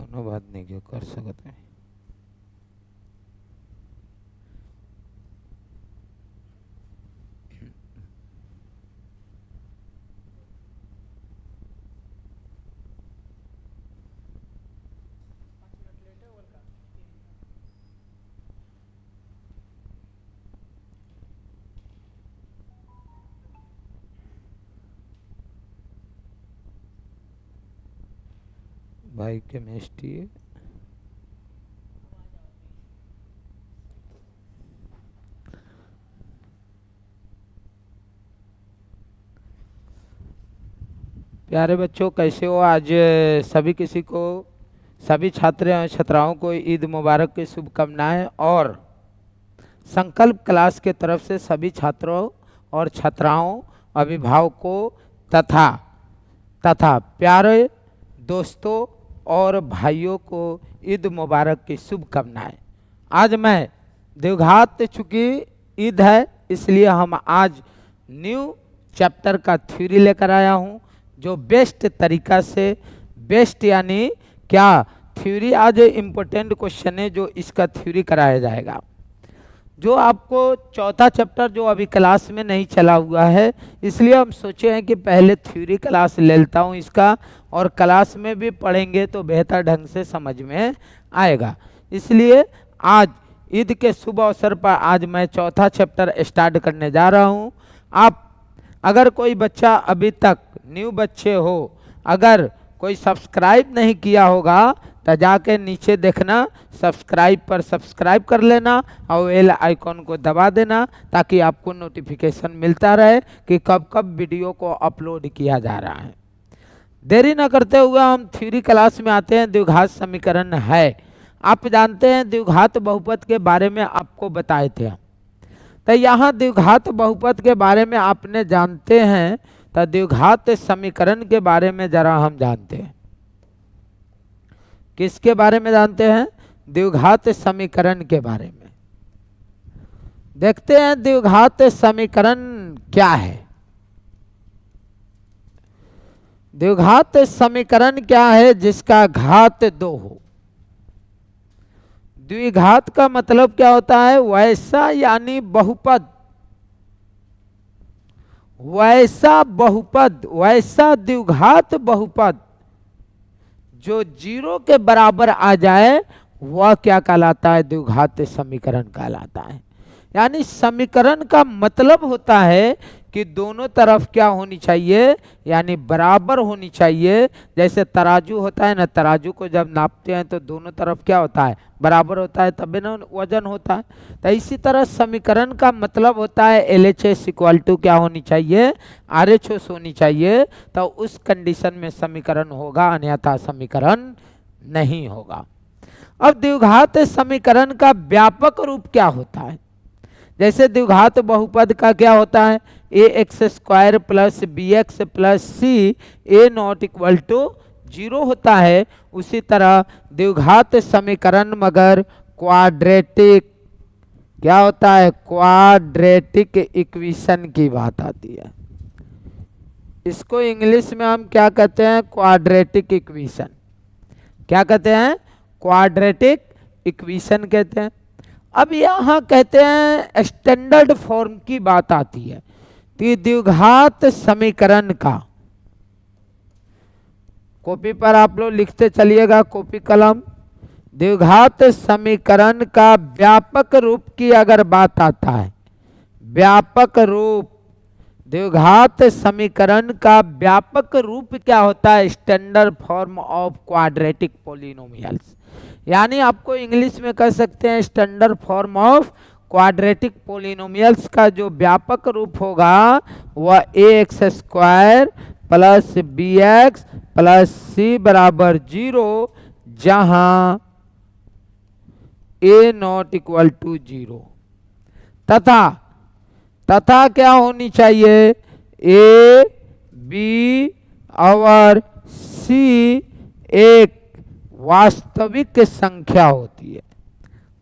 कोनो बात नहीं क्यों कर सकते। भाई केमिस्ट्री प्यारे बच्चों, कैसे हो? आज सभी छात्र और छात्राओं को ईद मुबारक की शुभकामनाएं और संकल्प क्लास के तरफ से सभी छात्रों और छात्राओं, अभिभावकों तथा प्यारे दोस्तों और भाइयों को ईद मुबारक की शुभकामनाएं। आज मैं देवघात, चूँकि ईद है इसलिए हम आज न्यू चैप्टर का थ्योरी लेकर आया हूँ, जो बेस्ट तरीका से बेस्ट यानी क्या थ्योरी, आज इम्पोर्टेंट क्वेश्चन है जो इसका थ्योरी कराया जाएगा। जो आपको चौथा चैप्टर जो अभी क्लास में नहीं चला हुआ है, इसलिए हम सोचे हैं कि पहले थ्योरी क्लास ले लेता हूँ इसका, और क्लास में भी पढ़ेंगे तो बेहतर ढंग से समझ में आएगा। इसलिए आज ईद के शुभ अवसर पर आज मैं चौथा चैप्टर स्टार्ट करने जा रहा हूँ। आप अगर कोई बच्चा अभी तक न्यू बच्चे हो, अगर कोई सब्सक्राइब नहीं किया होगा तो जाके नीचे देखना, सब्सक्राइब पर सब्सक्राइब कर लेना और बेल आइकॉन को दबा देना, ताकि आपको नोटिफिकेशन मिलता रहे कि कब कब वीडियो को अपलोड किया जा रहा है। देरी न करते हुए हम थ्योरी क्लास में आते हैं। द्विघात समीकरण है, आप जानते हैं द्विघात बहुपद के बारे में आपको बताए थे। तो यहाँ द्विघात बहुपद के बारे में आपने जानते हैं, तो द्विघात समीकरण के बारे में जरा हम जानते हैं। किसके बारे में जानते हैं? द्विघात समीकरण के बारे में। देखते हैं द्विघात समीकरण क्या है। द्विघात समीकरण क्या है? जिसका घात 2 हो। द्विघात का मतलब क्या होता है? वैसा यानी बहुपद, वैसा बहुपद, वैसा द्विघात बहुपद जो 0 के बराबर आ जाए वह क्या कहलाता है? द्विघात समीकरण कहलाता है। यानी समीकरण का मतलब होता है कि दोनों तरफ क्या होनी चाहिए? यानी बराबर होनी चाहिए। जैसे तराजू होता है ना, तराजू को जब नापते हैं तो दोनों तरफ क्या होता है? बराबर होता है, तभी ना वजन होता है। तो इसी तरह समीकरण का मतलब होता है LHS इक्वल टू क्या होनी चाहिए? RHS होनी चाहिए। तो उस कंडीशन में समीकरण होगा, अन्यथा समीकरण नहीं होगा। अब द्विघात समीकरण का व्यापक रूप क्या होता है? जैसे द्विघात बहुपद का क्या होता है? ax² plus bx plus c a not equal to 0 होता है। उसी तरह द्विघात समीकरण मगर क्वाड्रेटिक क्या होता है? क्वाड्रेटिक इक्वेशन की बात आती है। इसको इंग्लिश में हम क्या कहते हैं? Quadratic equation. क्या कहते हैं? क्वाड्रेटिक इक्वेशन कहते हैं। अब यहाँ कहते हैं स्टैंडर्ड फॉर्म की बात आती है कि द्विघात समीकरण का, कॉपी पर आप लोग लिखते चलिएगा, कॉपी कलम। द्विघात समीकरण का व्यापक रूप की अगर बात आता है, व्यापक रूप, द्विघात समीकरण का व्यापक रूप क्या होता है? Standard form of quadratic polynomials. यानी आपको इंग्लिश में कह सकते हैं standard form of quadratic polynomials का जो व्यापक रूप होगा वह ax² plus bx plus c बराबर 0, जहां a नॉट इक्वल टू 0 तथा क्या होनी चाहिए? a, b और c एक वास्तविक संख्या होती है।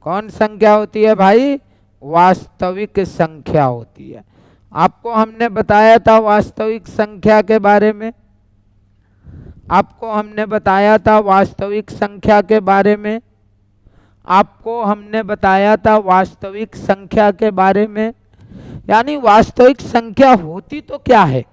कौन संख्या होती है भाई? वास्तविक संख्या होती है। आपको हमने बताया था वास्तविक संख्या के बारे में। आपको हमने बताया था वास्तविक संख्या के बारे में, आपको हमने बताया था वास्तविक संख्या के बारे में। यानी वास्तविक संख्या होती तो क्या है,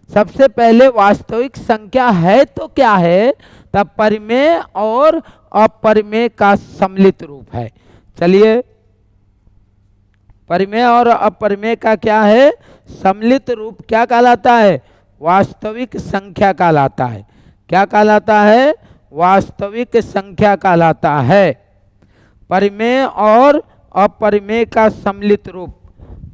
सबसे पहले वास्तविक संख्या है तो क्या है, तब परिमेय और अपरिमेय का सम्मिलित रूप है। चलिए, परिमेय और अपरिमेय का क्या है, सम्मिलित रूप क्या कहलाता है, वास्तविक संख्या कहलाता है। क्या कहलाता है, वास्तविक संख्या कहलाता है। परिमेय और अपरिमेय का सम्मिलित रूप,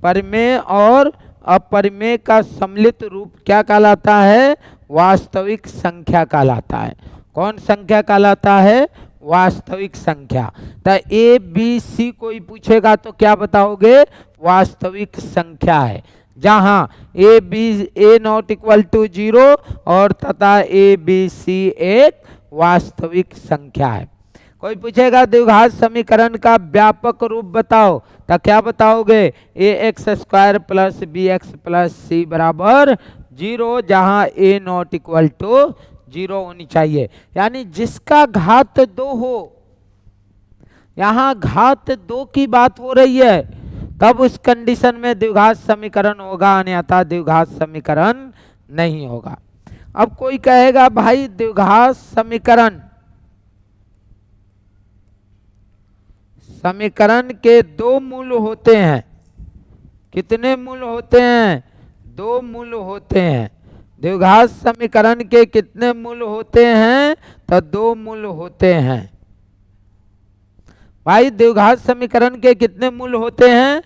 परिमेय और अपरिमेय का सम्मिलित रूप क्या कहलाता है, वास्तविक संख्या कहलाता है। कौन संख्या कहलाता है, वास्तविक संख्या। तो ए बी सी कोई पूछेगा तो क्या बताओगे, वास्तविक संख्या है, जहां ए नॉट इक्वल टू 0 और तथा ए बी सी एक वास्तविक संख्या है। कोई पूछेगा द्विघात समीकरण का व्यापक रूप बताओ, तो क्या बताओगे, a x square plus b x plus c बराबर 0, जहां ए नॉट इक्वल टू 0 होनी चाहिए। यानी जिसका घात 2 हो, यहाँ घात 2 की बात हो रही है, तब उस कंडीशन में द्विघात समीकरण होगा, अन्यथा द्विघात समीकरण नहीं होगा। अब कोई कहेगा भाई द्विघात समीकरण के 2 मूल होते हैं। कितने मूल होते हैं, 2 मूल होते हैं। द्विघात समीकरण के कितने मूल होते हैं, तो 2 मूल होते हैं। भाई द्विघात समीकरण के कितने मूल होते हैं,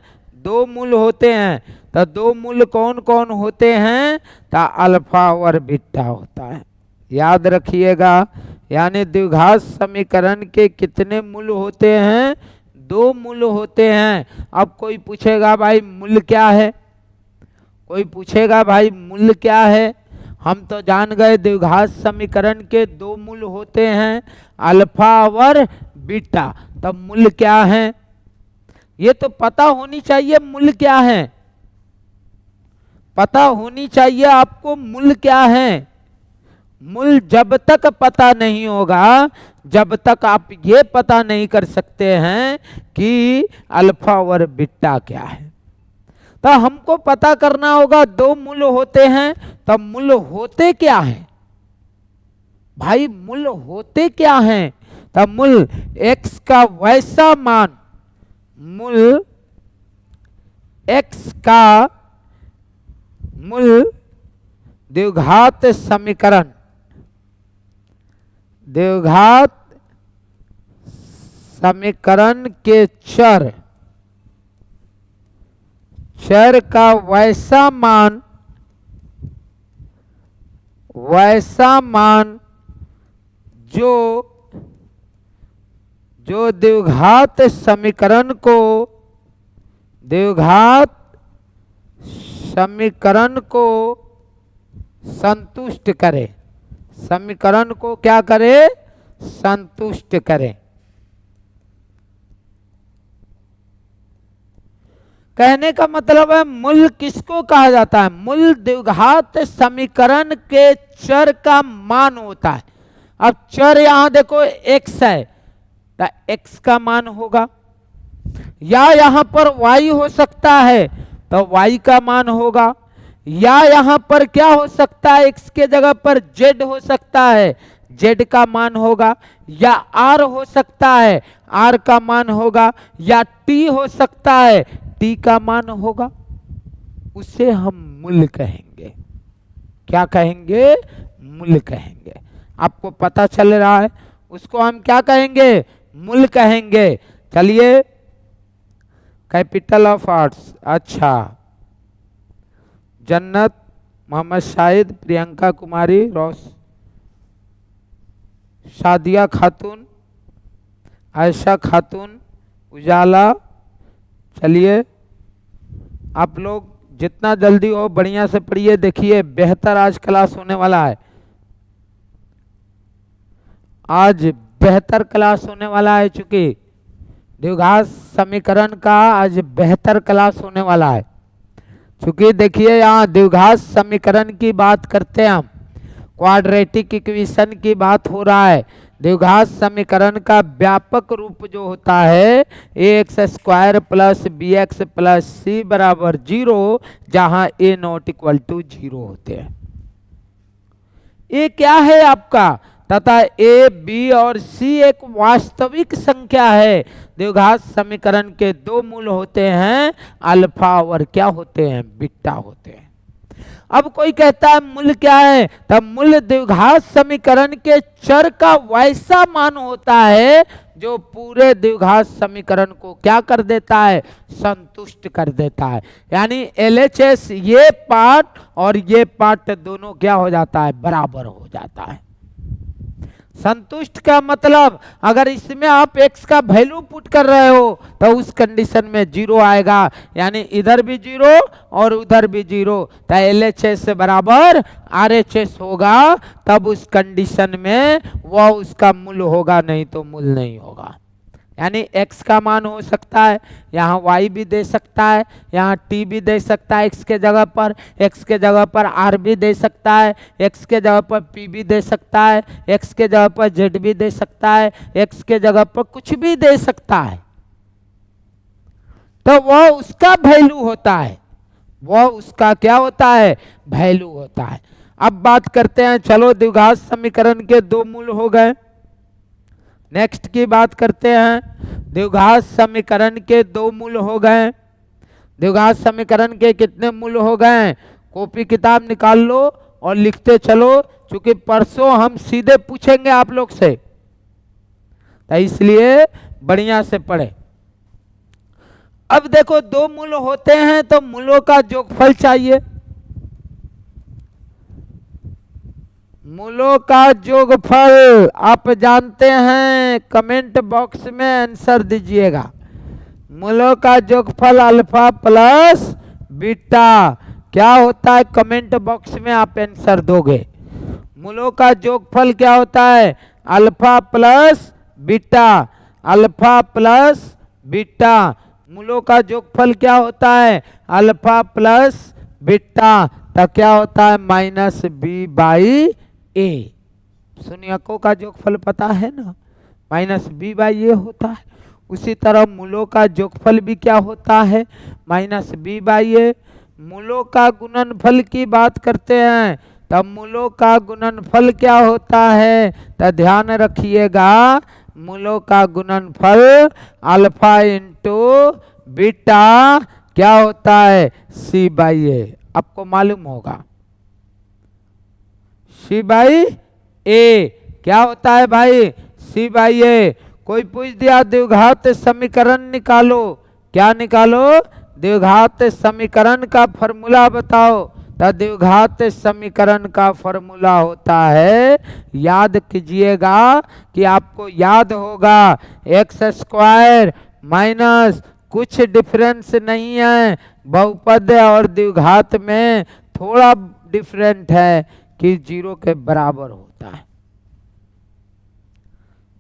2 मूल होते हैं। तो 2 मूल कौन कौन होते हैं, तो अल्फा और बीटा होता है, याद रखिएगा। यानी द्विघात समीकरण के कितने मूल होते हैं, 2 मूल होते हैं। अब कोई पूछेगा भाई मूल क्या है, कोई पूछेगा भाई मूल क्या है। हम तो जान गए द्विघात समीकरण के 2 मूल होते हैं, अल्फा और बीटा। तब मूल क्या है, ये तो पता होनी चाहिए मूल क्या है, पता होनी चाहिए आपको मूल क्या है। मूल जब तक पता नहीं होगा, जब तक आप ये पता नहीं कर सकते हैं कि अल्फा और बीटा क्या है। तो हमको पता करना होगा 2 मूल होते हैं, तब मूल होते क्या हैं भाई, मूल होते क्या हैं। तब मूल x का वैसा मान, मूल x का मूल द्विघात समीकरण, द्विघात समीकरण के चर का वैसा मान जो द्विघात समीकरण को संतुष्ट करे, समीकरण को क्या करे, संतुष्ट करे। कहने का मतलब है मूल किसको कहा जाता है, मूल द्विघात समीकरण के चर का मान होता है। अब चर यहां देखो x है, तो x का मान होगा, या यहां पर y हो सकता है तो y का मान होगा, या यहां पर क्या हो सकता है, x के जगह पर z हो सकता है, z का मान होगा, या r हो सकता है, r का मान होगा, या t हो सकता है, t का मान होगा। उसे हम मूल कहेंगे। क्या कहेंगे, मूल कहेंगे। आपको पता चल रहा है, उसको हम क्या कहेंगे, मूल कहेंगे। चलिए, कैपिटल ऑफ आर्ट्स, अच्छा, जन्नत, मोहम्मद शाहिद, प्रियंका कुमारी, सादिया खातून, आयशा खातून, उजाला। चलिए, आप लोग जितना जल्दी हो बढ़िया से पढ़िए। देखिए बेहतर आज क्लास होने वाला है, आज बेहतर क्लास होने वाला है, चूंकि द्विघात समीकरण का आज बेहतर क्लास होने वाला है। चूंकि देखिए यहाँ द्विघात समीकरण की बात करते हैं हम, क्वाड्रेटिक इक्वेशन की बात हो रहा है। द्विघात समीकरण का व्यापक रूप जो होता है ax square plus b x plus c बराबर 0, जहां a नॉट इक्वल टू 0 होते हैं। ये क्या है आपका, तथा a, b और c एक वास्तविक संख्या है। द्विघात समीकरण के दो मूल होते हैं, अल्फा और क्या होते हैं, बीटा होते हैं। अब कोई कहता है मूल क्या है, तब मूल द्विघात समीकरण के चर का वैसा मान होता है जो पूरे द्विघात समीकरण को क्या कर देता है, संतुष्ट कर देता है। यानी LHS ये पार्ट और ये पार्ट दोनों क्या हो जाता है, बराबर हो जाता है। संतुष्ट का मतलब अगर इसमें आप x का वैल्यू पुट कर रहे हो तो उस कंडीशन में 0 आएगा, यानी इधर भी 0 और उधर भी 0, तो LHS बराबर RHS होगा। तब उस कंडीशन में वह उसका मूल होगा, नहीं तो मूल नहीं होगा। यानी x का मान हो सकता है, यहाँ y भी दे सकता है, यहाँ t भी दे सकता है, x के जगह पर, x के जगह पर r भी दे सकता है, x के जगह पर p भी दे सकता है, x के जगह पर z भी दे सकता है, x के जगह पर कुछ भी दे सकता है। तो वह उसका वैल्यू होता है, वह उसका क्या होता है, वैल्यू होता है। अब बात करते हैं, चलो द्विघात समीकरण के दो मूल हो गए। नेक्स्ट की बात करते हैं, द्विघात समीकरण के दो मूल हो गए। द्विघात समीकरण के कितने मूल हो गए, कॉपी किताब निकाल लो और लिखते चलो, क्योंकि परसों हम सीधे पूछेंगे आप लोग से, तो इसलिए बढ़िया से पढ़े। अब देखो दो मूल होते हैं तो मूलों का योगफल चाहिए। मूलों का योगफल आप जानते हैं, कमेंट बॉक्स में आंसर दीजिएगा। मूलों का योगफल अल्फा प्लस बीटा क्या होता है, कमेंट बॉक्स में आप आंसर दोगे। मूलों का योगफल क्या होता है, alpha plus beta, alpha plus beta. मूलों का योगफल क्या होता है, अल्फा प्लस बीटा, तो क्या होता है, माइनस बी बाई ए। शून्यकों का योगफल पता है ना, माइनस बी बाई ए होता है। उसी तरह मूलों का योगफल भी क्या होता है, माइनस बी बाई ए। मूलों का गुणनफल की बात करते हैं, तब मूलों का गुणनफल क्या होता है, तो ध्यान रखिएगा, मूलों का गुणनफल अल्फा इंटू बीटा क्या होता है, सी बाई ए। आपको मालूम होगा सी बाई ए क्या होता है भाई, सी बाई ए। कोई पूछ दिया द्विघात समीकरण निकालो, क्या निकालो, द्विघात समीकरण का फॉर्मूला बताओ, तो द्विघात समीकरण का फॉर्मूला होता है, याद कीजिएगा कि आपको याद होगा, एक्स स्क्वायर माइनस कुछ डिफरेंस नहीं है, बहुपद और द्विघात में थोड़ा डिफरेंट है कि 0 के बराबर होता है।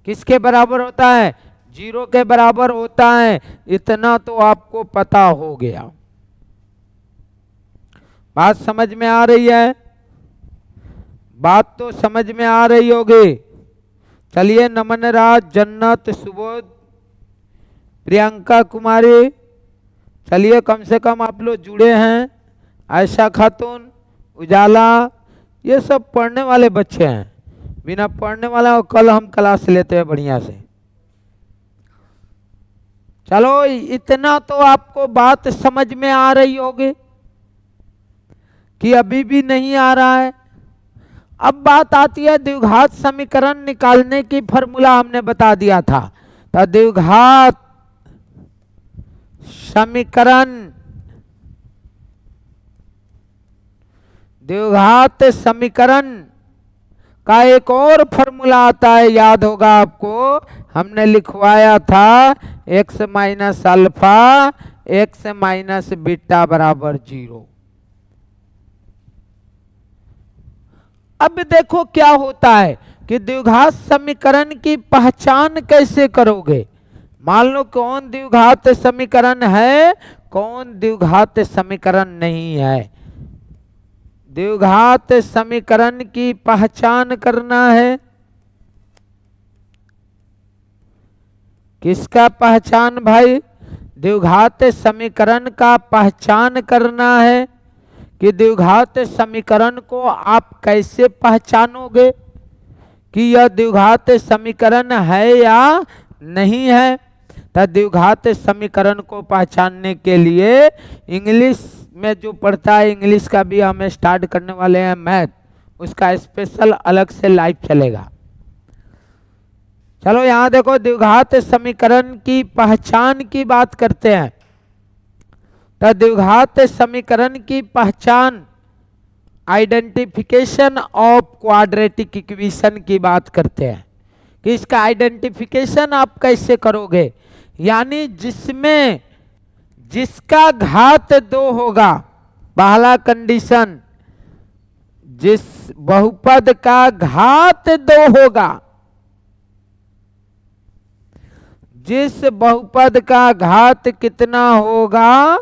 किसके बराबर होता है, 0 के बराबर होता है। इतना तो आपको पता हो गया। बात समझ में आ रही है, बात तो समझ में आ रही होगी। चलिए, नमन राज, जन्नत, सुबोध, प्रियंका कुमारी, चलिए कम से कम आप लोग जुड़े हैं। आयशा खातून, उजाला, ये सब पढ़ने वाले बच्चे हैं। बिना पढ़ने वाला और कल हम क्लास लेते हैं बढ़िया से। चलो, इतना तो आपको बात समझ में आ रही होगी कि अभी भी नहीं आ रहा है। अब बात आती है द्विघात समीकरण निकालने की, फॉर्मूला हमने बता दिया था। तो द्विघात समीकरण, द्विघात समीकरण का एक और फॉर्मूला आता है, याद होगा आपको, हमने लिखवाया था, x minus alpha x minus beta बराबर 0। अब देखो क्या होता है कि द्विघात समीकरण की पहचान कैसे करोगे। मान लो कौन द्विघात समीकरण है, कौन द्विघात समीकरण नहीं है। द्विघात समीकरण की पहचान करना है। किसका पहचान भाई? द्विघात समीकरण का पहचान करना है कि द्विघात समीकरण को आप कैसे पहचानोगे कि यह द्विघात समीकरण है या नहीं है। तो द्विघात समीकरण को पहचानने के लिए इंग्लिश में जो पढ़ता है, इंग्लिश का भी हम स्टार्ट करने वाले हैं मैथ, उसका स्पेशल अलग से लाइव चलेगा। चलो यहां देखो, द्विघात समीकरण की पहचान की बात करते हैं। तो द्विघात समीकरण की पहचान आइडेंटिफिकेशन ऑफ क्वाड्रेटिक इक्वेशन की बात करते हैं कि इसका आइडेंटिफिकेशन आप कैसे करोगे, यानी जिसमें जिसका घात 2 होगा, पहला कंडीशन, जिस बहुपद का घात 2 होगा, जिस बहुपद का घात कितना होगा,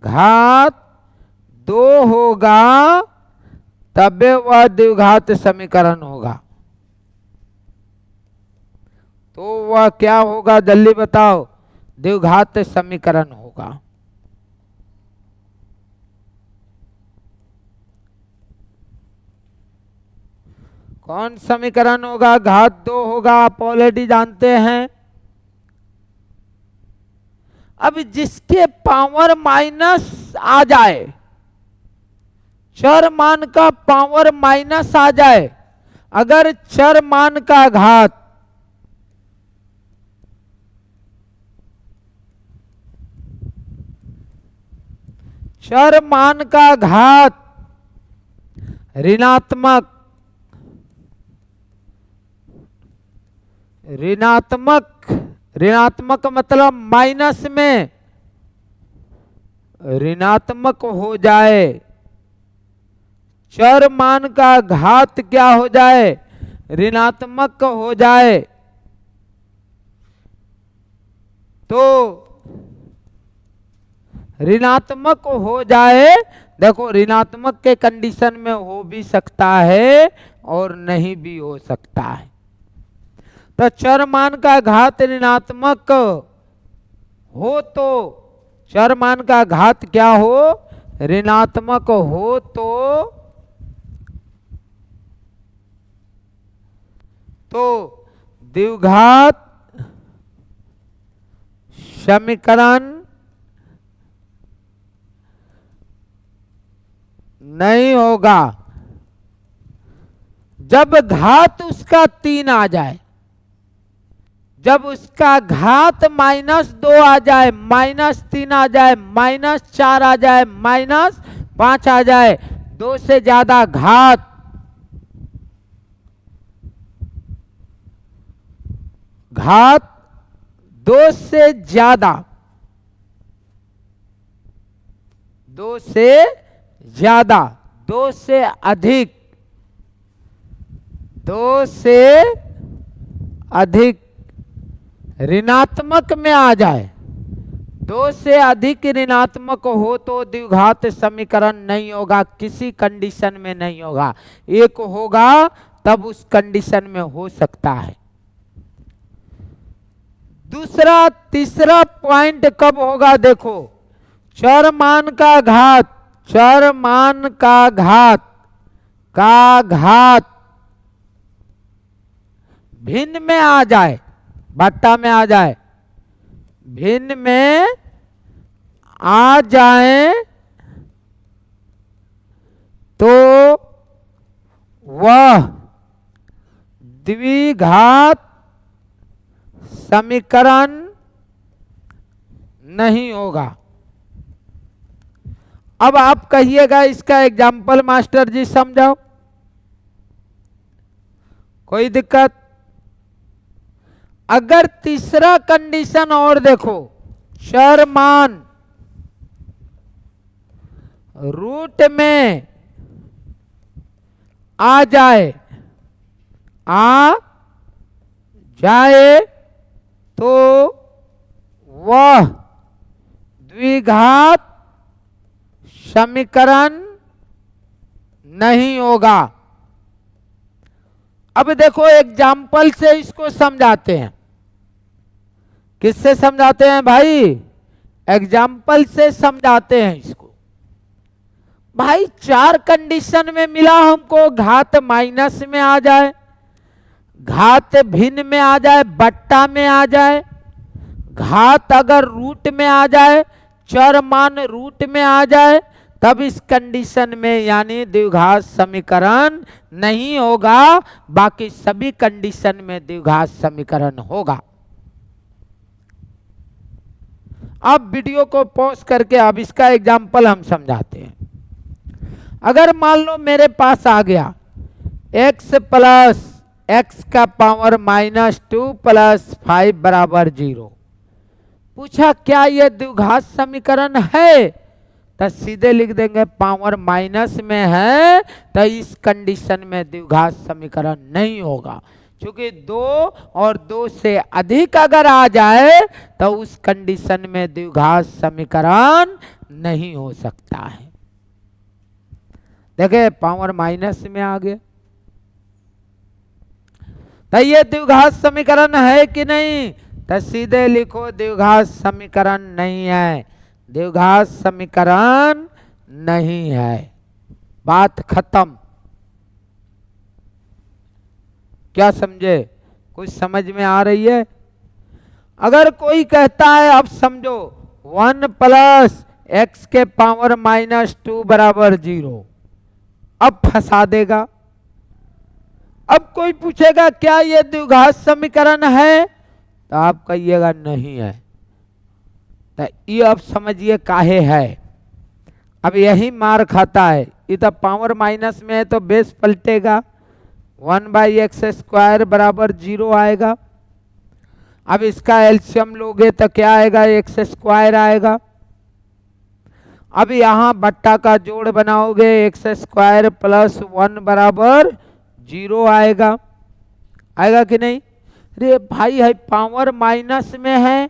घात 2 होगा, तबे वह द्विघात समीकरण होगा। तो वह क्या होगा जल्दी बताओ? द्विघात समीकरण होगा। कौन समीकरण होगा? घात 2 होगा, आप ऑलरेडी जानते हैं। अब जिसके पावर माइनस आ जाए, चर मान का पावर माइनस आ जाए, अगर चर मान का घात ऋणात्मक ऋणात्मक मतलब माइनस में ऋणात्मक हो जाए, चर मान का घात क्या हो जाए? ऋणात्मक हो जाए, तो ऋणात्मक हो जाए। देखो ऋणात्मक के कंडीशन में हो भी सकता है और नहीं भी हो सकता है। तो चर मान का घात ऋणात्मक हो, तो चर मान का घात क्या हो? ऋणात्मक हो, तो द्विघात समीकरण नहीं होगा। जब घात उसका 3 आ जाए, जब उसका घात -2 आ जाए, -3 आ जाए, -4 आ जाए, -5 आ जाए, 2 से ज्यादा घात, घात 2 से ज्यादा, 2 से ज्यादा, 2 से अधिक, 2 से अधिक ऋणात्मक में आ जाए, 2 से अधिक ऋणात्मक हो तो द्विघात समीकरण नहीं होगा, किसी कंडीशन में नहीं होगा। एक होगा तब उस कंडीशन में हो सकता है। दूसरा तीसरा पॉइंट कब होगा? देखो, चर मान का घात, चर मान का घात भिन्न में आ जाए, बट्टा में आ जाए, भिन्न में आ जाए, तो वह द्विघात समीकरण नहीं होगा। अब आप कहिएगा इसका एग्जाम्पल मास्टर जी समझाओ, कोई दिक्कत? अगर तीसरा कंडीशन और देखो, चर मान रूट में आ जाए, तो वह द्विघात समीकरण नहीं होगा। अब देखो एग्जाम्पल से इसको समझाते हैं। किससे समझाते हैं भाई? एग्जाम्पल से समझाते हैं इसको। भाई 4 कंडीशन में मिला हमको, घात माइनस में आ जाए, घात भिन्न में आ जाए, बट्टा में आ जाए, घात अगर रूट में आ जाए, चर मान रूट में आ जाए, तब इस कंडीशन में यानी द्विघात समीकरण नहीं होगा। बाकी सभी कंडीशन में द्विघात समीकरण होगा। अब वीडियो को पॉज करके अब इसका एग्जाम्पल हम समझाते हैं। अगर मान लो मेरे पास आ गया x प्लस एक्स का पावर -2 प्लस 5 बराबर 0। पूछा क्या यह द्विघात समीकरण है? तो सीधे लिख देंगे पावर माइनस में है तो इस कंडीशन में द्विघात समीकरण नहीं होगा। क्योंकि 2 और 2 से अधिक अगर आ जाए तो उस कंडीशन में द्विघात समीकरण नहीं हो सकता है। देखिए पावर माइनस में आ गया तो ये द्विघात समीकरण है कि नहीं? तो सीधे लिखो द्विघात समीकरण नहीं है, द्विघात समीकरण नहीं है। बात खत्म। क्या समझे? कुछ समझ में आ रही है? अगर कोई कहता है अब समझो 1 प्लस एक्स के पावर -2 बराबर 0, अब फंसा देगा। अब कोई पूछेगा क्या यह द्विघात समीकरण है? तो आप कहिएगा नहीं है। तो ये अब समझिए काहे है। अब यही मार खाता है। ये तो पावर माइनस में है तो बेस पलटेगा, 1/x² बराबर 0 आएगा। अब इसका एलसीएम लोगे तो क्या आएगा? x² आएगा। अब यहां बट्टा का जोड़ बनाओगे x² प्लस 1 बराबर 0 आएगा। आएगा कि नहीं? अरे भाई है पावर माइनस में है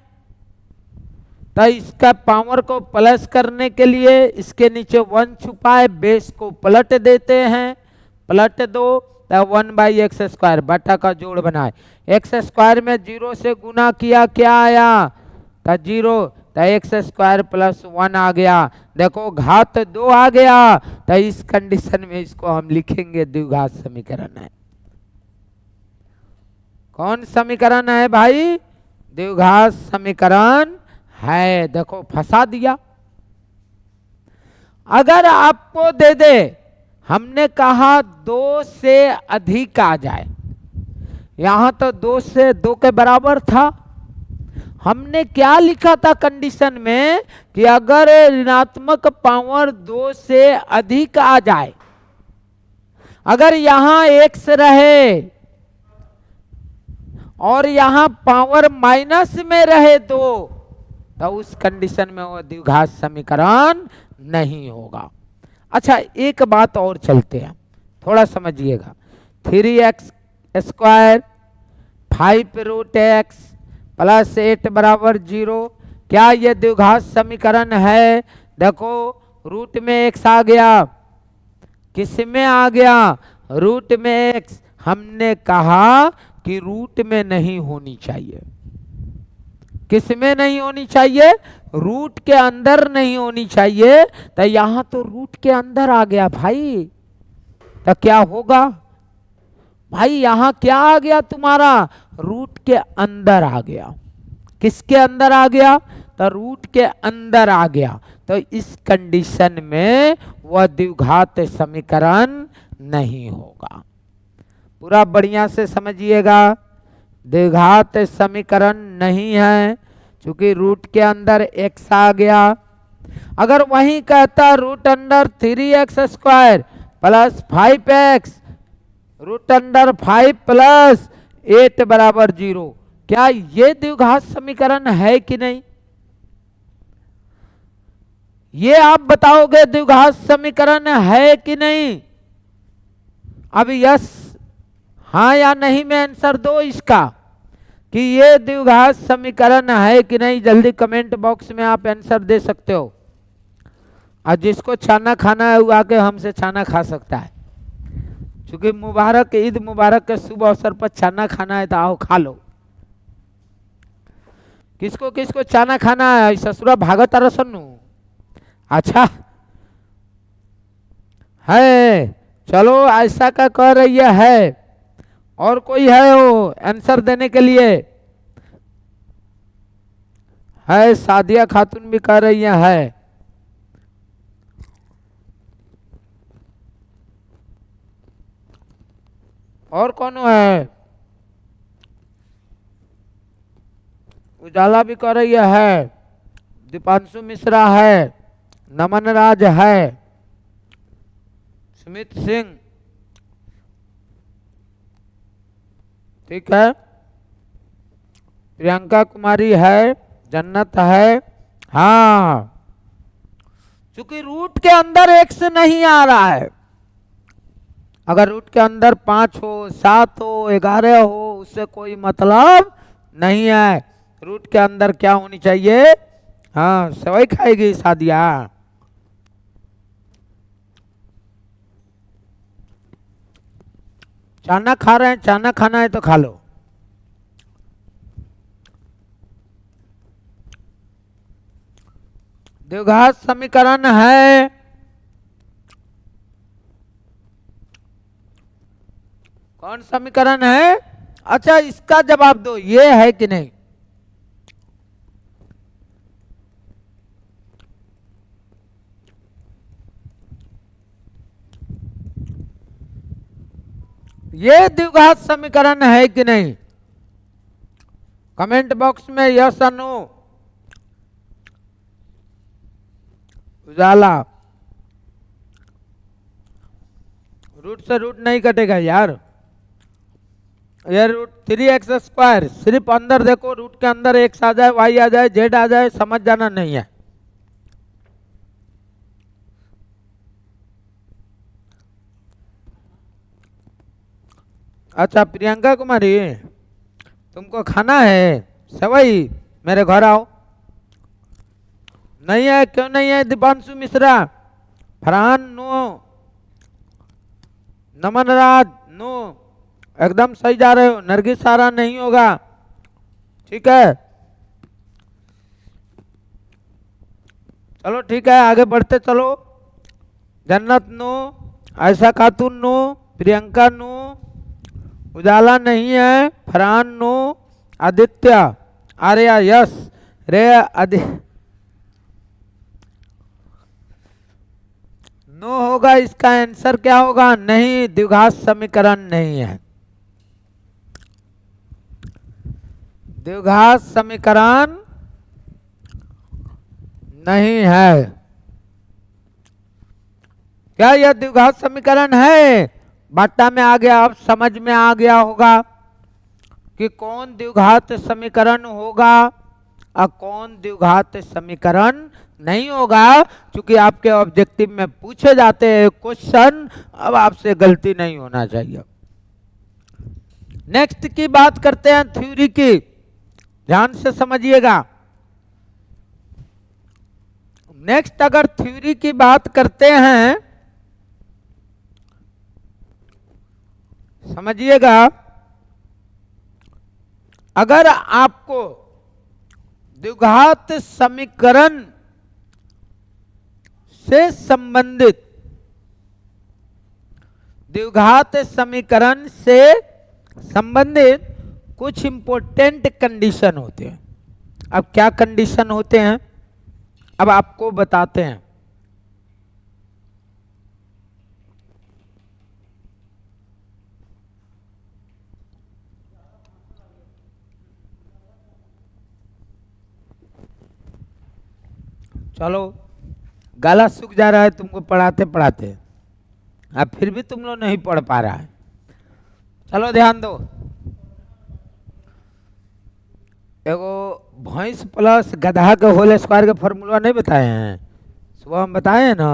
तो इसका पावर को प्लस करने के लिए इसके नीचे 1 छुपाए, बेस को पलट देते हैं, पलट दो तो 1/x² बट्टा का जोड़ बनाए। x² में 0 से गुना किया क्या आया? तो 0, तो x² प्लस 1 आ गया। देखो घात 2 आ गया तो इस कंडीशन में इसको हम लिखेंगे द्विघात समीकरण है। कौन समीकरण है भाई? द्विघात समीकरण है। देखो फंसा दिया। अगर आपको दे दे, हमने कहा 2 से अधिक आ जाए, यहां तो 2 से 2 के बराबर था। हमने क्या लिखा था कंडीशन में कि अगर ऋणात्मक पावर 2 से अधिक आ जाए, अगर यहां x रहे और यहां पावर माइनस में रहे 2, तो उस कंडीशन में वो द्विघात समीकरण नहीं होगा। अच्छा एक बात और चलते हैं, थोड़ा समझिएगा। 3x² 5√x प्लस 8 बराबर 0, क्या ये द्विघात समीकरण है? देखो रूट में x आ गया, किस में आ गया? रूट में x। हमने कहा कि रूट में नहीं होनी चाहिए। किस में नहीं होनी चाहिए? रूट के अंदर नहीं होनी चाहिए। तो यहां तो रूट के अंदर आ गया भाई, तो क्या होगा भाई? यहां क्या आ गया तुम्हारा? रूट के अंदर आ गया। किसके अंदर आ गया? तो रूट के अंदर आ गया। तो इस कंडीशन में वह द्विघात समीकरण नहीं होगा। पूरा बढ़िया से समझिएगा, द्विघात समीकरण नहीं है क्योंकि रूट के अंदर x आ गया। अगर वही कहता √3x² प्लस 5x √5 प्लस 8 बराबर 0, क्या ये द्विघात समीकरण है कि नहीं? ये आप बताओगे द्विघात समीकरण है कि नहीं? अब यस हाँ या नहीं में आंसर दो इसका कि ये द्विघात समीकरण है कि नहीं। जल्दी कमेंट बॉक्स में आप आंसर दे सकते हो। और जिसको छाना खाना है वो आके हमसे छाना खा सकता है, क्योंकि मुबारक ईद मुबारक के शुभ अवसर पर छाना खाना है तो आओ खा लो। किसको किसको छाना खाना है? ससुरा भागत रसनु। अच्छा है, चलो ऐसा का कह रही है। और कोई है वो आंसर देने के लिए? है, सादिया खातून भी कह रही है। और कौन है? उजाला भी कह रही है, दीपांशु मिश्रा है, नमन राज है, सुमित सिंह, ठीक है, प्रियंका कुमारी है, जन्नत है। हाँ, क्योंकि रूट के अंदर एक्स नहीं आ रहा है। अगर रूट के अंदर 5 हो, 7 हो, 11 हो, उससे कोई मतलब नहीं है। रूट के अंदर क्या होनी चाहिए? हाँ, सेवई खाएगी सादिया। चाना खा रहे हैं, चाना खाना है तो खा लो। द्विघात समीकरण है, कौन समीकरण है? अच्छा, इसका जवाब दो, ये है कि नहीं? ये द्विघात समीकरण है कि नहीं? कमेंट बॉक्स में यस और नो। उजाला, रूट से रूट नहीं कटेगा यार। ये रूट 3x², सिर्फ अंदर देखो, रूट के अंदर x आ जाए, y आ जाए, z आ जाए, समझ जाना नहीं है। अच्छा प्रियंका कुमारी, तुमको खाना है सेवई? मेरे घर आओ। नहीं है, क्यों नहीं है? दीपांशु मिश्रा, फरहान नो, नमन राज नो, एकदम सही जा रहे हो। नरगिस सारा नहीं होगा, ठीक है, चलो ठीक है, आगे बढ़ते चलो। जन्नत नो, आयशा खातून नो, प्रियंका नो, उजाला नहीं है, फरहान नो, आदित्य, आर्या यस, रे नो होगा। इसका आंसर क्या होगा? नहीं, द्विघात समीकरण नहीं है। द्विघात समीकरण नहीं है। क्या यह द्विघात समीकरण है? बाटा में आ गया, अब समझ में आ गया होगा कि कौन द्विघात समीकरण होगा और कौन द्विघात समीकरण नहीं होगा। क्योंकि आपके ऑब्जेक्टिव में पूछे जाते हैं क्वेश्चन, अब आपसे गलती नहीं होना चाहिए। नेक्स्ट की बात करते हैं, थ्योरी की, ध्यान से समझिएगा। नेक्स्ट अगर थ्योरी की बात करते हैं, समझिएगा, अगर आपको द्विघात समीकरण से संबंधित, द्विघात समीकरण से संबंधित कुछ इंपॉर्टेंट कंडीशन होते हैं। अब क्या कंडीशन होते हैं, अब आपको बताते हैं। चलो, गला सूख जा रहा है तुमको पढ़ाते पढ़ाते, अब फिर भी तुम लोग नहीं पढ़ पा रहा है। चलो ध्यान दो, एगो भैंस प्लस गधा के होल स्क्वायर के फॉर्मूला नहीं बताए हैं? सुबह हम बताए हैं ना,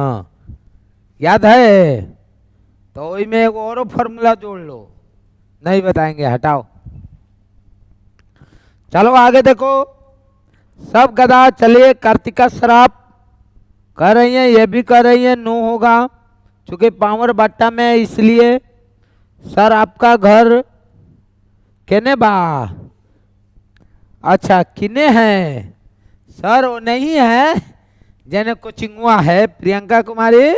याद है? तो वही में एगो और फॉर्मूला जोड़ लो। नहीं बताएंगे, हटाओ। चलो आगे देखो, सब गधा चलिए कार्तिका श्राप, कर रही है, ये भी कर रही है, नो होगा क्योंकि पावर बट्टा में है इसलिए। सर आपका घर केने बा? अच्छा किने है सर? वो नहीं है जने कोचिंगवा है, प्रियंका कुमारी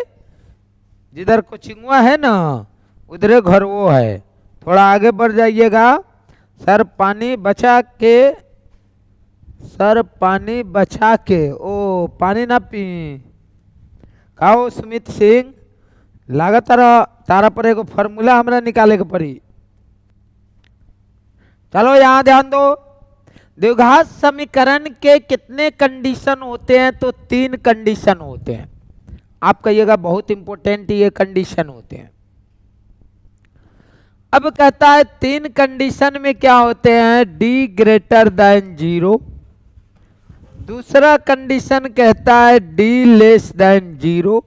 जिधर कोचिंगवा है ना उधर घर वो है। थोड़ा आगे बढ़ जाइएगा। सर पानी बचा के, सर पानी बचा के, ओ पानी ना पी खाओ। सुमित सिंह लागत तारा पर एगो फॉर्मूला हमरा निकाले के पड़ी। चलो यहां ध्यान दो। द्विघात समीकरण के कितने कंडीशन होते हैं? तो 3 कंडीशन होते हैं। आप कहिएगा बहुत इंपॉर्टेंट ये कंडीशन होते हैं। अब कहता है 3 कंडीशन में क्या होते हैं? D greater than 0। दूसरा कंडीशन कहता है डी लेस देन 0।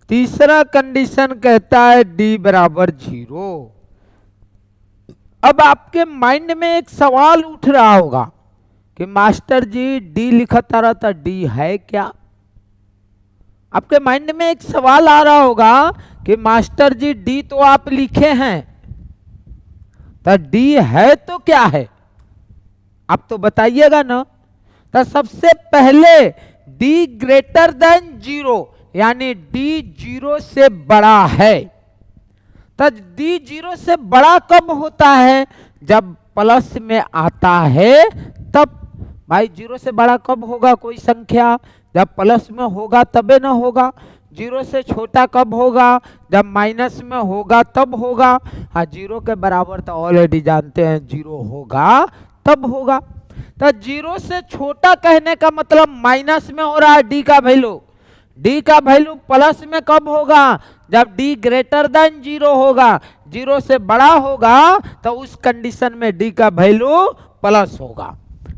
तीसरा कंडीशन कहता है डी बराबर 0। अब आपके माइंड में एक सवाल उठ रहा होगा कि मास्टर जी डी लिखता रहता, डी है क्या? आपके माइंड में एक सवाल आ रहा होगा कि मास्टर जी डी तो आप लिखे हैं, तो डी है तो क्या है? आप तो बताइएगा ना। तो सबसे पहले डी ग्रेटर देन 0 यानी डी 0 से बड़ा है। तो डी 0 से बड़ा कब होता है? जब प्लस में आता है तब। भाई 0 से बड़ा कब होगा कोई संख्या? जब प्लस में होगा तबे ना होगा। 0 से छोटा कब होगा? जब माइनस में होगा तब होगा। हाँ 0 के बराबर तो ऑलरेडी जानते हैं 0 होगा तब होगा। तो 0 से छोटा कहने का मतलब माइनस में हो रहा है डी का वैल्यू। डी का वैल्यू प्लस में कब होगा? जब डी ग्रेटर देन 0 होगा। 0 से बड़ा होगा तो उस कंडीशन में डी का वैल्यू प्लस होगा।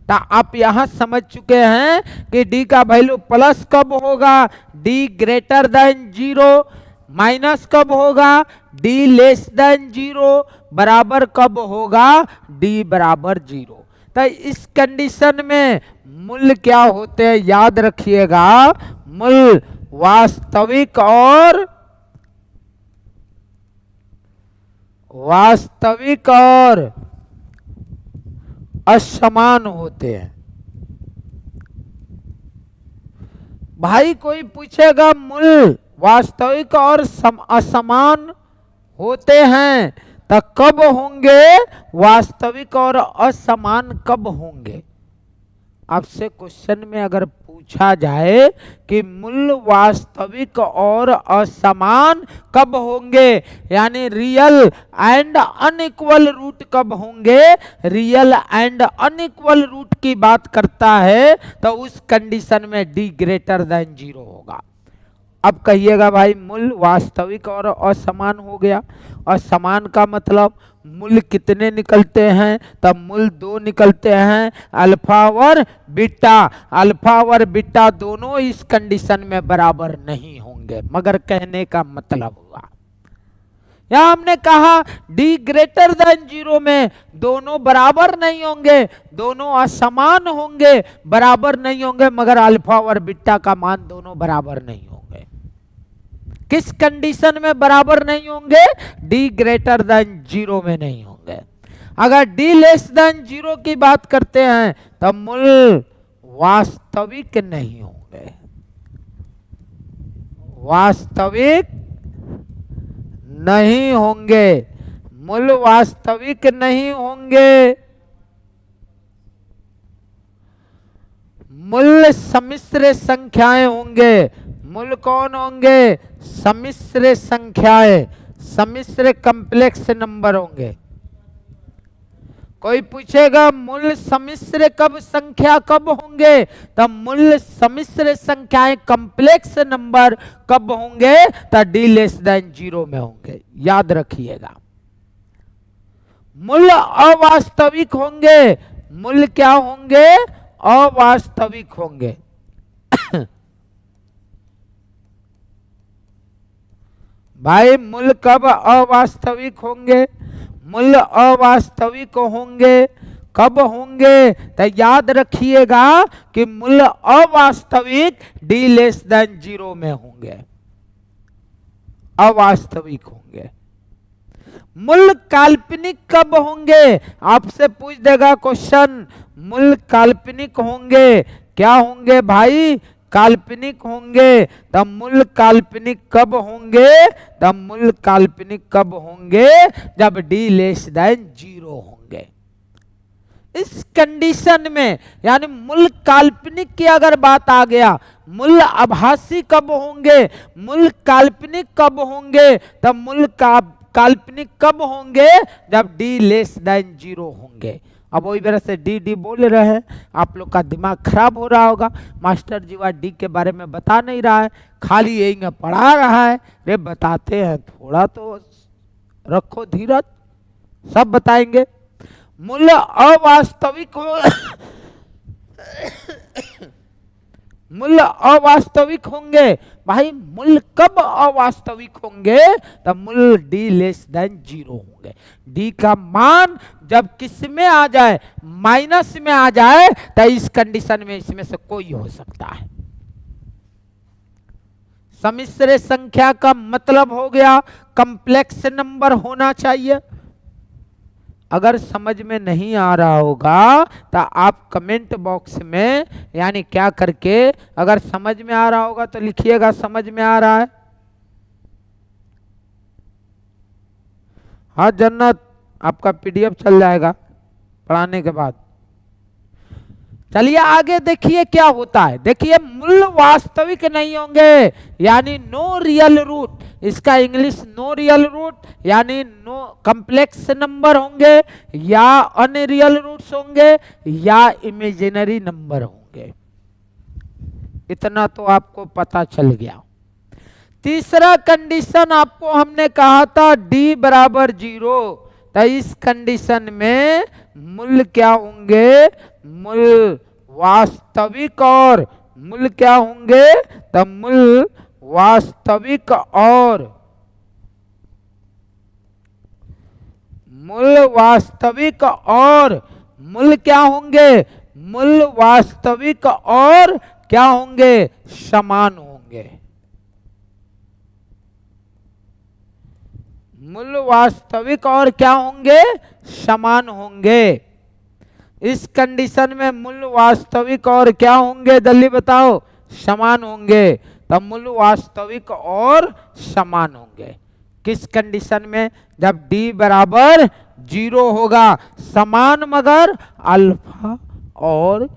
तो आप यहां समझ चुके हैं कि डी का वैल्यू प्लस कब होगा? D greater than 0। माइनस कब होगा? D less than 0। बराबर कब होगा? डी बराबर 0। तो इस कंडीशन में मूल्य क्या होते हैं याद रखिएगा। मूल्य वास्तविक और असमान होते हैं। भाई कोई पूछेगा मूल्य वास्तविक और असमान होते हैं तो कब होंगे? वास्तविक और असमान कब होंगे? आपसे क्वेश्चन में अगर पूछा जाए कि मूल्य वास्तविक और असमान कब होंगे यानी रियल एंड अनइक्वल रूट कब होंगे, रियल एंड अनइक्वल रूट की बात करता है तो उस कंडीशन में डी ग्रेटर देन 0 होगा। अब कहिएगा भाई मूल्य वास्तविक और असमान हो गया। असमान का मतलब मूल्य कितने निकलते हैं? तब मूल्य 2 निकलते हैं, अल्फा और बीटा। अल्फा और बीटा दोनों इस कंडीशन में बराबर नहीं होंगे। मगर कहने का मतलब हुआ यहां हमने कहा डी ग्रेटर देन 0 में दोनों बराबर नहीं होंगे, दोनों असमान होंगे, बराबर नहीं होंगे, मगर अल्फा और बीटा का मान दोनों बराबर नहीं होंगे। किस कंडीशन में बराबर नहीं होंगे? डी ग्रेटर देन 0 में नहीं होंगे। अगर डी लेस देन 0 की बात करते हैं तब मूल्य वास्तविक नहीं होंगे। वास्तविक नहीं होंगे, मूल्य वास्तविक नहीं होंगे। मूल्य सम्मिश्र संख्याएं होंगे। मूल्य कौन होंगे? सम्मिश्र संख्याएं, सम्मिश्र कॉम्प्लेक्स नंबर होंगे। कोई पूछेगा मूल्य सम्मिश्र कब संख्या कब होंगे? तब मूल्य सम्मिश्र संख्याएं कॉम्प्लेक्स नंबर कब होंगे? तो डी लेस देन 0 में होंगे। याद रखिएगा। मूल्य अवास्तविक होंगे। मूल्य क्या होंगे? अवास्तविक होंगे। भाई मूल्य कब अवास्तविक होंगे? मूल्य अवास्तविक होंगे कब होंगे? तो याद रखिएगा कि मूल्य अवास्तविक डी लेस देन 0 में होंगे, अवास्तविक होंगे। मूल्य काल्पनिक कब होंगे? आपसे पूछ देगा क्वेश्चन, मूल्य काल्पनिक होंगे, क्या होंगे भाई? काल्पनिक होंगे। तब मूल्य काल्पनिक कब होंगे? तब मूल्य काल्पनिक कब होंगे? जब डी लेस देन 0 होंगे। इस कंडीशन में यानी मूल्य काल्पनिक की अगर बात आ गया, मूल्य आभासी कब होंगे? मूल्य काल्पनिक कब होंगे? तब मूल्य काल्पनिक कब होंगे? जब डी लेस देन 0 होंगे। अब वही तरह से डी डी बोल रहे हैं, आप लोग का दिमाग खराब हो रहा होगा, मास्टर जी डी के बारे में बता नहीं रहा है, खाली यही पढ़ा रहा है। रे बताते हैं, थोड़ा तो रखो धीरज, सब बताएंगे। मूल्य अवास्तविक हो मूल्य अवास्तविक होंगे। भाई मूल्य कब अवास्तविक होंगे? तब मूल्य डी लेस देन 0 होंगे। डी का मान जब किस में आ जाए? माइनस में आ जाए, तो इस कंडीशन में इसमें से कोई हो सकता है। सम्मिश्र संख्या का मतलब हो गया कॉम्प्लेक्स नंबर होना चाहिए। अगर समझ में नहीं आ रहा होगा तो आप कमेंट बॉक्स में यानी क्या करके, अगर समझ में आ रहा होगा तो लिखिएगा समझ में आ रहा है। हाँ जन्नत, आपका पीडीएफ चल जाएगा पढ़ाने के बाद। चलिए आगे देखिए क्या होता है। देखिए मूल्य वास्तविक नहीं होंगे यानी नो रियल रूट, इसका इंग्लिश नो रियल रूट यानी नो कॉम्प्लेक्स नंबर होंगे, या अनरियल रूट्स होंगे, या इमेजिनरी नंबर होंगे। इतना तो आपको पता चल गया। तीसरा कंडीशन आपको हमने कहा था डी बराबर 0, तो इस कंडीशन में मूल्य क्या होंगे? मूल्य वास्तविक और मूल्य क्या होंगे? तो मूल्य वास्तविक और मूल्य वास्तविक और मूल्य क्या होंगे? मूल्य वास्तविक और क्या होंगे? समान होंगे। मूल्य वास्तविक और क्या होंगे? समान होंगे। इस कंडीशन में मूल्य वास्तविक और क्या होंगे? जल्दी बताओ। समान होंगे। तब मूल्य वास्तविक और समान होंगे। किस कंडीशन में? जब डी बराबर 0 होगा। समान मगर अल्फा और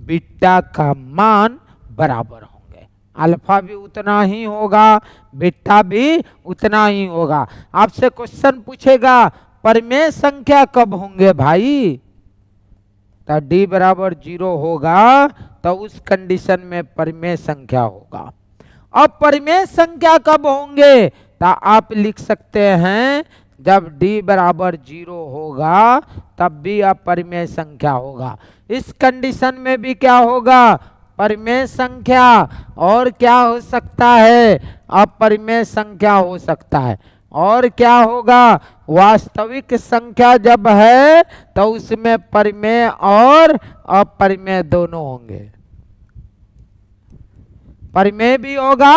बीटा का मान बराबर होंगे। अल्फा भी उतना ही होगा, बीटा भी उतना ही होगा। आपसे क्वेश्चन पूछेगा परिमेय संख्या कब होंगे भाई? तो डी बराबर 0 होगा तो उस कंडीशन में परिमेय संख्या होगा। अब परिमेय संख्या कब होंगे? तो आप लिख सकते हैं जब डी बराबर 0 होगा तब भी अपरिमेय संख्या होगा। इस कंडीशन में भी क्या होगा? परिमेय संख्या। और क्या हो सकता है? अपरिमेय संख्या हो सकता है। और क्या होगा? वास्तविक संख्या जब है तो उसमें परिमेय और अपरिमेय दोनों होंगे। परिमेय भी होगा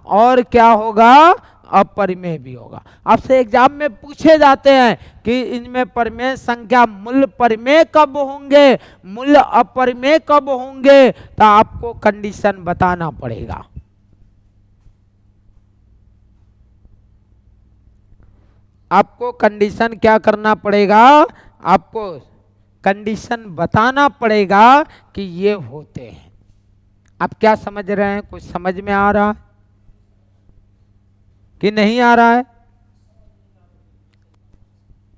और क्या होगा? अपरिमेय भी होगा। आपसे एग्जाम में पूछे जाते हैं कि इनमें परिमेय संख्या मूल्य परिमेय कब होंगे, मूल्य अपरिमेय कब होंगे, तो आपको कंडीशन बताना पड़ेगा। आपको कंडीशन क्या करना पड़ेगा? आपको कंडीशन बताना पड़ेगा कि ये होते हैं। आप क्या समझ रहे हैं? कुछ समझ में आ रहा है कि नहीं आ रहा है?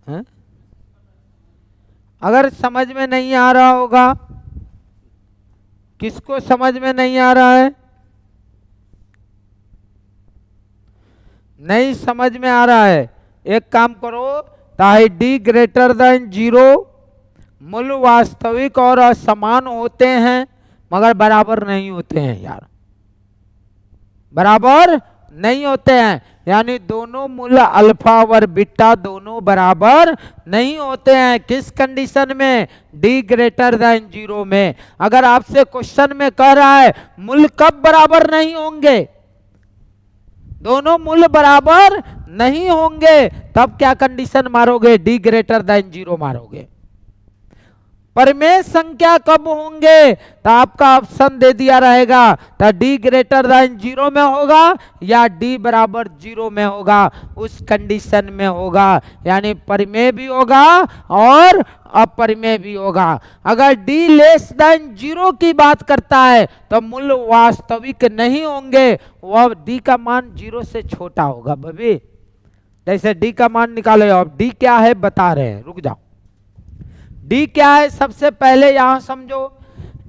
है? अगर समझ में नहीं आ रहा होगा, किसको समझ में नहीं आ रहा है? नहीं समझ में आ रहा है? एक काम करो, ताकि डी ग्रेटर देन 0 मूल्य वास्तविक और असमान होते हैं मगर बराबर नहीं होते हैं यार, बराबर नहीं होते हैं। यानी दोनों मूल अल्फा और बीटा दोनों बराबर नहीं होते हैं। किस कंडीशन में? डी ग्रेटर देन 0 में। अगर आपसे क्वेश्चन में कह रहा है मूल कब बराबर नहीं होंगे, दोनों मूल बराबर नहीं होंगे, तब क्या कंडीशन मारोगे? डी ग्रेटर देन 0 मारोगे। परिमेय संख्या कब होंगे? तो आपका ऑप्शन दे दिया रहेगा, तो डी ग्रेटर देन 0 में होगा या डी बराबर 0 में होगा, उस कंडीशन में होगा। यानी परिमेय भी होगा और अपरिमेय भी होगा। अगर डी लेस देन 0 की बात करता है तो मूल वास्तविक नहीं होंगे, वह डी का मान 0 से छोटा होगा। भाभी जैसे डी का मान निकालो, अब डी क्या है बता रहे हैं, रुक जाओ। डी क्या है सबसे पहले यहां समझो।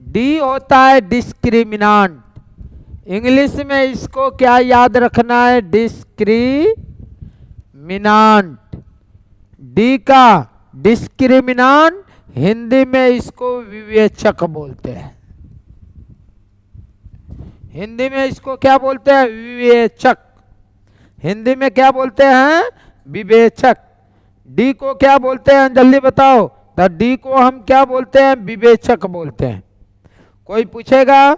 डी होता है डिस्क्रिमिनांट। इंग्लिश में इसको क्या याद रखना है? डिस्क्रिमिनांट। डी का डिस्क्रिमिनांट, हिंदी में इसको विवेचक बोलते हैं। हिंदी में इसको क्या बोलते हैं? विवेचक। हिंदी में क्या बोलते हैं? विवेचक। डी को क्या बोलते हैं जल्दी बताओ? तो डी को हम क्या बोलते हैं? विवेचक बोलते हैं। कोई पूछेगा?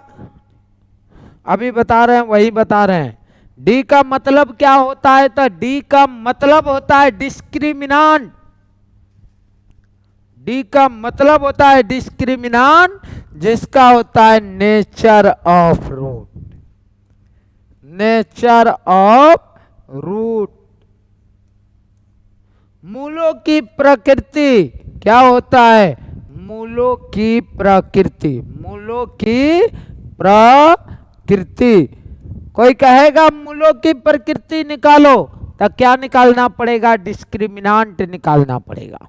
अभी बता रहे हैं, वही बता रहे हैं। डी का मतलब क्या होता है? तो डी का मतलब होता है डिस्क्रिमिनांट। डी का मतलब होता है डिस्क्रिमिनांट, जिसका होता है nature of root. Nature of root. मूलों की प्रकृति क्या होता है? मूलों की प्रकृति। मूलों की प्रकृति। कोई कहेगा मूलों की प्रकृति निकालो, तो क्या निकालना पड़ेगा? डिस्क्रिमिनांट निकालना पड़ेगा।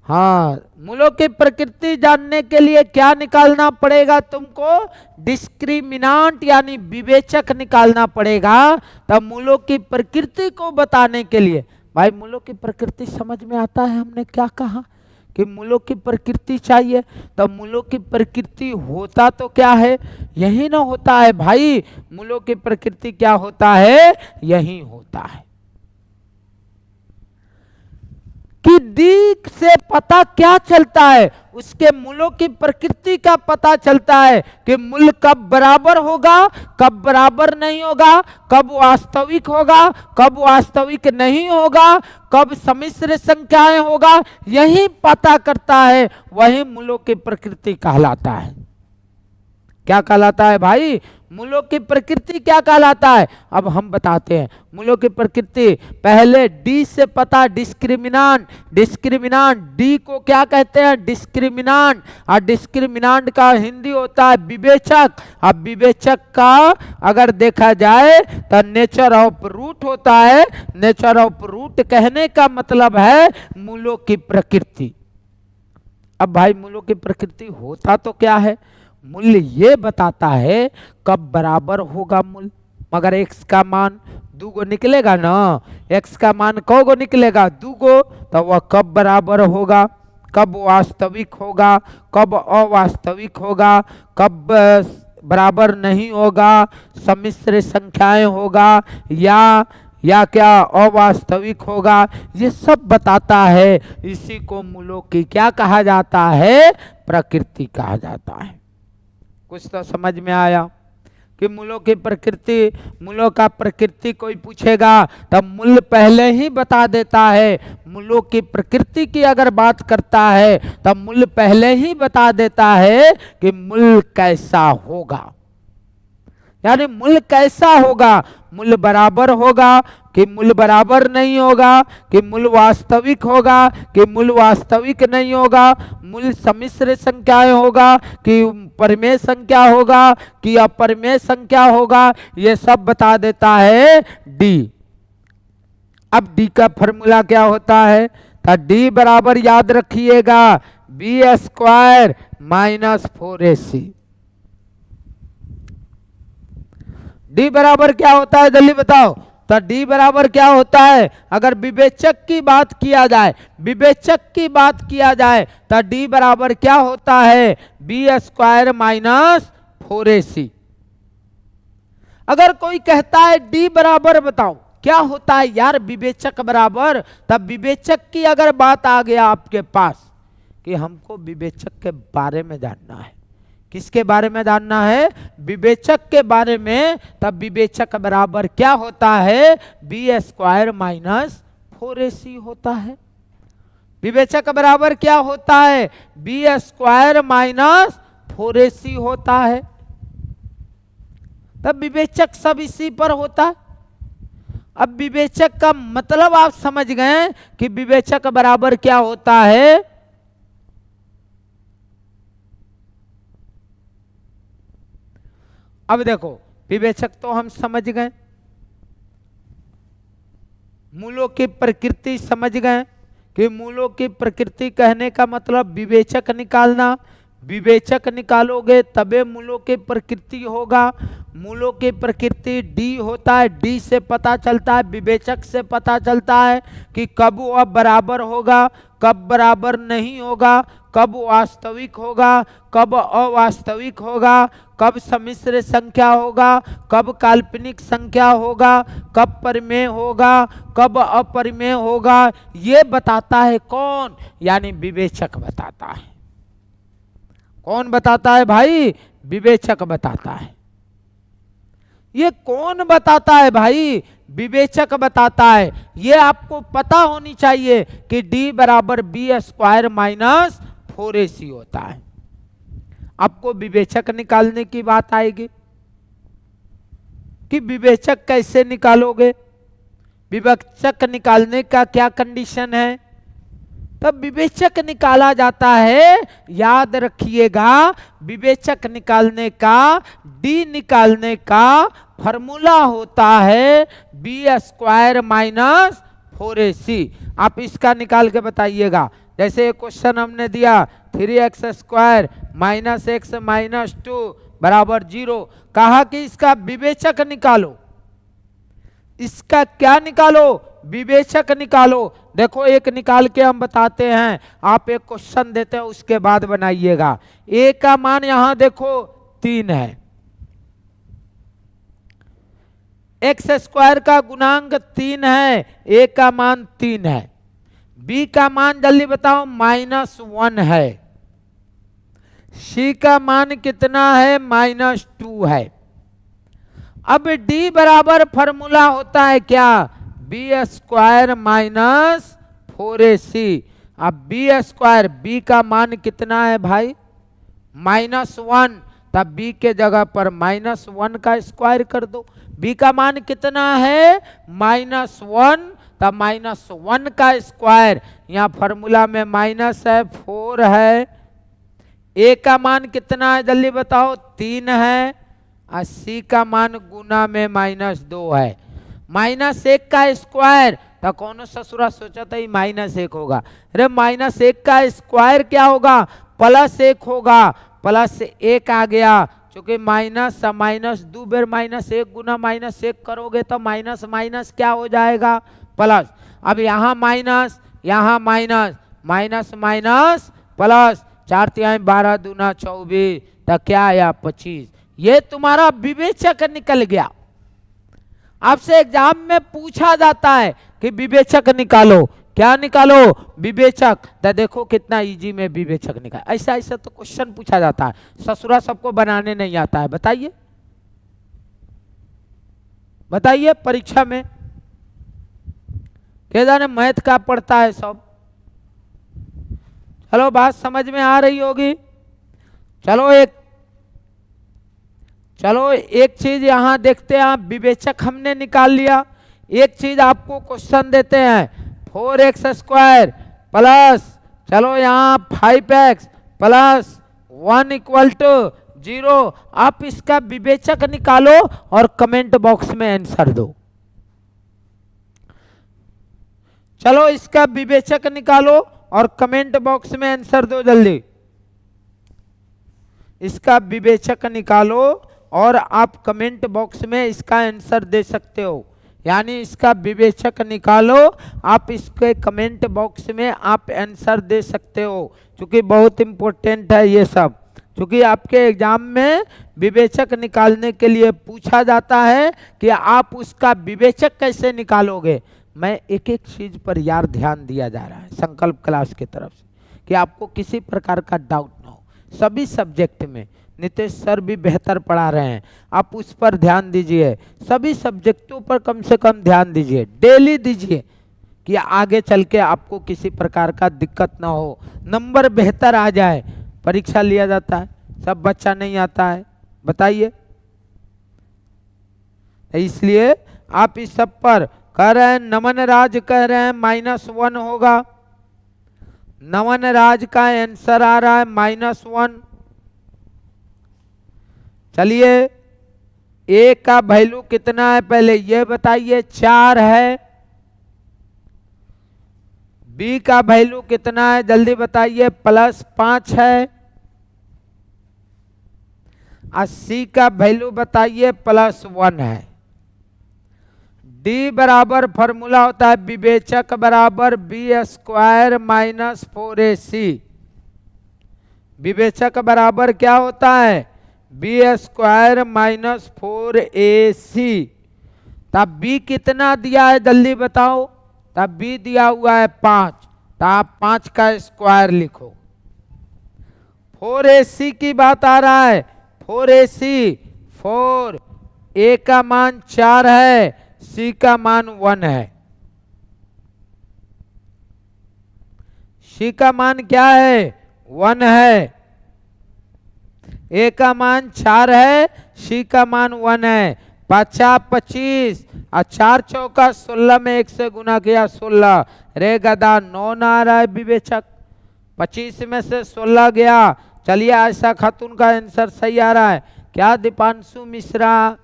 हाँ, मूलों की प्रकृति जानने के लिए क्या निकालना पड़ेगा तुमको? डिस्क्रिमिनांट यानी विवेचक निकालना पड़ेगा। तब मूलों की प्रकृति को बताने के लिए, भाई मूलों की प्रकृति समझ में आता है? हमने क्या कहा कि मूलों की प्रकृति चाहिए, तो मूलों की प्रकृति होता तो क्या है? यही ना होता है भाई। मूलों की प्रकृति क्या होता है? यही होता है कि डी से पता क्या चलता है? उसके मूलों की प्रकृति का पता चलता है कि मूल कब बराबर होगा, कब बराबर नहीं होगा, कब वास्तविक होगा, कब वास्तविक नहीं होगा, कब सम्मिश्र संख्याएं होगा, यही पता करता है। वही मूलों की प्रकृति कहलाता है। क्या कहलाता है भाई? मूलों की प्रकृति क्या कहलाता है? अब हम बताते हैं मूलों की प्रकृति। पहले डी से पता, डिस्क्रिमिनांट। डिस्क्रिमिनांट डी को क्या कहते हैं? डिस्क्रिमिनांट। और डिस्क्रिमिनांट का हिंदी होता है विवेचक। अब विवेचक का अगर देखा जाए तो नेचर ऑफ रूट होता है। नेचर ऑफ रूट कहने का मतलब है मूलों की प्रकृति। अब भाई मूलों की प्रकृति होता तो क्या है? मूल्य ये बताता है कब बराबर होगा मूल। मगर x का मान 2 गो निकलेगा ना, x का मान कौ गो निकलेगा? 2 गो। तो वह कब बराबर होगा, कब वास्तविक होगा, कब अवास्तविक होगा, कब बराबर नहीं होगा, सम्मिश्र संख्याएं होगा या क्या अवास्तविक होगा, ये सब बताता है। इसी को मूलों की क्या कहा जाता है? प्रकृति कहा जाता है। कुछ तो समझ में आया कि मूलों की प्रकृति, मूलों का प्रकृति कोई पूछेगा तब मूल पहले ही बता देता है। मूलों की प्रकृति की अगर बात करता है तब मूल पहले ही बता देता है कि मूल कैसा होगा। यानी मूल कैसा होगा? मूल बराबर होगा कि मूल बराबर नहीं होगा, कि मूल वास्तविक होगा कि मूल वास्तविक नहीं होगा, मूल सम्मिश्र संख्याएं होगा कि परिमेय संख्या होगा कि अपरिमेय संख्या होगा, ये सब बता देता है डी। अब डी का फॉर्मूला क्या होता है? तो डी बराबर याद रखिएगा b² माइनस 4ac। डी बराबर क्या होता है जल्दी बताओ? तो डी बराबर क्या होता है? अगर विवेचक की बात किया जाए, विवेचक की बात किया जाए तो डी बराबर क्या होता है? b² minus 4ac। अगर कोई कहता है डी बराबर बताओ क्या होता है यार विवेचक बराबर, तब विवेचक की अगर बात आ गया आपके पास कि हमको विवेचक के बारे में जानना है, किसके बारे में जानना है, विवेचक के बारे में, तब विवेचक बराबर क्या होता है, बी स्क्वायर माइनस 4ac होता है। विवेचक बराबर क्या होता है, बी स्क्वायर माइनस 4ac होता है। तब विवेचक सब इसी पर होता है। अब विवेचक का मतलब आप समझ गए कि विवेचक बराबर क्या होता है। अब देखो विवेचक तो हम समझ गए, मूलों की प्रकृति समझ गए कि मूलों की प्रकृति कहने का मतलब विवेचक निकालना, विवेचक निकालोगे तबे मूलों की प्रकृति होगा। मूलों की प्रकृति डी होता है, डी से पता चलता है, विवेचक से पता चलता है कि कब वह बराबर होगा, कब बराबर नहीं होगा, कब वास्तविक होगा, कब अवास्तविक होगा, कब सम्मिश्र संख्या होगा, कब काल्पनिक संख्या होगा, कब परिमेय होगा, कब अपरिमेय होगा। ये बताता है कौन, यानी विवेचक बताता है। कौन बताता है भाई, विवेचक बताता है। ये कौन बताता है भाई, विवेचक बताता है। ये आपको पता होनी चाहिए कि डी बराबर बी स्क्वायर माइनस 4ac होता है। आपको विवेचक निकालने की बात आएगी कि विवेचक कैसे निकालोगे, विवेचक निकालने का क्या कंडीशन है। तब विवेचक निकाला जाता है, याद रखिएगा विवेचक निकालने का, डी निकालने का फॉर्मूला होता है बी स्क्वायर माइनस 4ac। आप इसका निकाल के बताइएगा। जैसे क्वेश्चन हमने दिया 3x square minus x minus 2 बराबर 0, कहा कि इसका विवेचक निकालो। इसका क्या निकालो, विवेचक निकालो। देखो एक निकाल के हम बताते हैं, आप एक क्वेश्चन देते हैं उसके बाद बनाइएगा। ए का मान यहां देखो 3 है, एक्स स्क्वायर का गुणांक 3 है, ए का मान 3 है, बी का मान जल्दी बताओ -1 है, सी का मान कितना है -2 है। अब डी बराबर फॉर्मूला होता है क्या, बी स्क्वायर माइनस 4ac। अब बी स्क्वायर, बी का मान कितना है भाई -1, तब बी के जगह पर -1 का स्क्वायर कर दो। बी का मान कितना है -1, तब -1 का स्क्वायर, यहाँ फॉर्मूला में माइनस है 4 है। ए का मान कितना है जल्दी बताओ 3 है, और सी का मान गुना में -2 है। -1 का स्क्वायर, तो कौन ससुरा सोचा था -1 होगा। अरे -1 का स्क्वायर क्या होगा, +1 होगा, +1 आ गया, क्योंकि माइनस 2 बार -1 गुना -1 करोगे तो माइनस माइनस क्या हो जाएगा प्लस। अब यहाँ माइनस, यहाँ माइनस, माइनस माइनस प्लस, 4 तिहाई 12 दूना 24, तो क्या आया 25। ये तुम्हारा विवेचक निकल गया। आपसे एग्जाम में पूछा जाता है कि विवेचक निकालो, क्या निकालो, विवेचक। तो देखो कितना इजी में विवेचक निकाल, ऐसा ऐसा तो क्वेश्चन पूछा जाता है, ससुरा सबको बनाने नहीं आता है। बताइए बताइए परीक्षा में क्या जाने मैथ का पढ़ता है सब। चलो बात समझ में आ रही होगी। चलो एक चीज यहां देखते हैं, आप विवेचक हमने निकाल लिया। एक चीज आपको क्वेश्चन देते हैं 4x स्क्वायर प्लस, चलो यहाँ 5x प्लस 1 = 0। आप इसका विवेचक निकालो और कमेंट बॉक्स में आंसर दो। चलो इसका विवेचक निकालो और कमेंट बॉक्स में आंसर दो जल्दी। इसका विवेचक निकालो और आप कमेंट बॉक्स में इसका आंसर दे सकते हो, यानी इसका विवेचक निकालो, आप इसके कमेंट बॉक्स में आप आंसर दे सकते हो, क्योंकि बहुत इंपॉर्टेंट है ये सब। क्योंकि आपके एग्जाम में विवेचक निकालने के लिए पूछा जाता है कि आप उसका विवेचक कैसे निकालोगे। मैं एक एक चीज पर यार ध्यान दिया जा रहा है संकल्प क्लास की तरफ से कि आपको किसी प्रकार का डाउट ना हो। सभी सब्जेक्ट में नितेश सर भी बेहतर पढ़ा रहे हैं, आप उस पर ध्यान दीजिए। सभी सब्जेक्टों पर कम से कम ध्यान दीजिए, डेली दीजिए, कि आगे चल के आपको किसी प्रकार का दिक्कत ना हो, नंबर बेहतर आ जाए। परीक्षा लिया जाता है, सब बच्चा नहीं आता है, बताइए। इसलिए आप इस सब पर कह रहे हैं, नमन राज कह रहे हैं -1 होगा। नमन राज का आंसर आ रहा है -1। चलिए ए का वैल्यू कितना है पहले ये बताइए, 4 है। बी का वैल्यू कितना है जल्दी बताइए, +5 है। और सी का वैल्यू बताइए +1 है। डी बराबर फॉर्मूला होता है विवेचक बराबर B² - 4AC। विवेचक बराबर क्या होता है, B² - 4AC। तब B कितना दिया है जल्दी बताओ, तब B दिया हुआ है 5, तो आप 5 का स्क्वायर लिखो। 4AC की बात आ रहा है, 4AC 4, A का मान 4 है, C का मान 1 है। C का मान क्या है, 1 है। A का मान 4 है, C का मान 1 है। 50 25 और 4 चौका 16 में 1 से गुना किया 16, रे गदा 9 ना आ रहा है विवेचक। 25 में से 16 गया। चलिए आयशा खातून का आंसर सही आ रहा है क्या दीपांशु मिश्रा?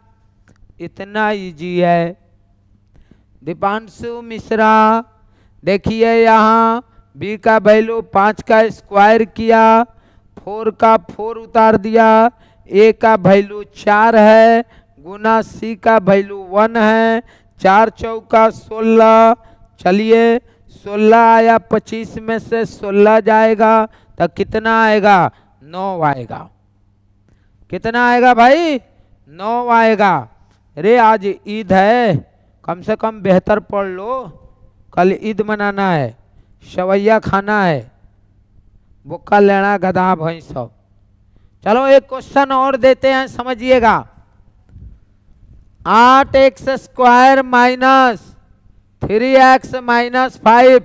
इतना इजी है दीपांशु मिश्रा। देखिए यहाँ बी का वैल्यू 5 का स्क्वायर किया, 4 का 4 उतार दिया, ए का वैल्यू 4 है गुना सी का वैल्यू 1 है, 4 चौका 16। चलिए 16 आया, 25 में से 16 जाएगा तो कितना आएगा, 9 आएगा। कितना आएगा भाई, 9 आएगा। अरे आज ईद है, कम से कम बेहतर पढ़ लो, कल ईद मनाना है, शवैया खाना है, बुक्का लेना गधा भैंस सब। चलो एक क्वेश्चन और देते हैं समझिएगा। 8x² - 3x - 5।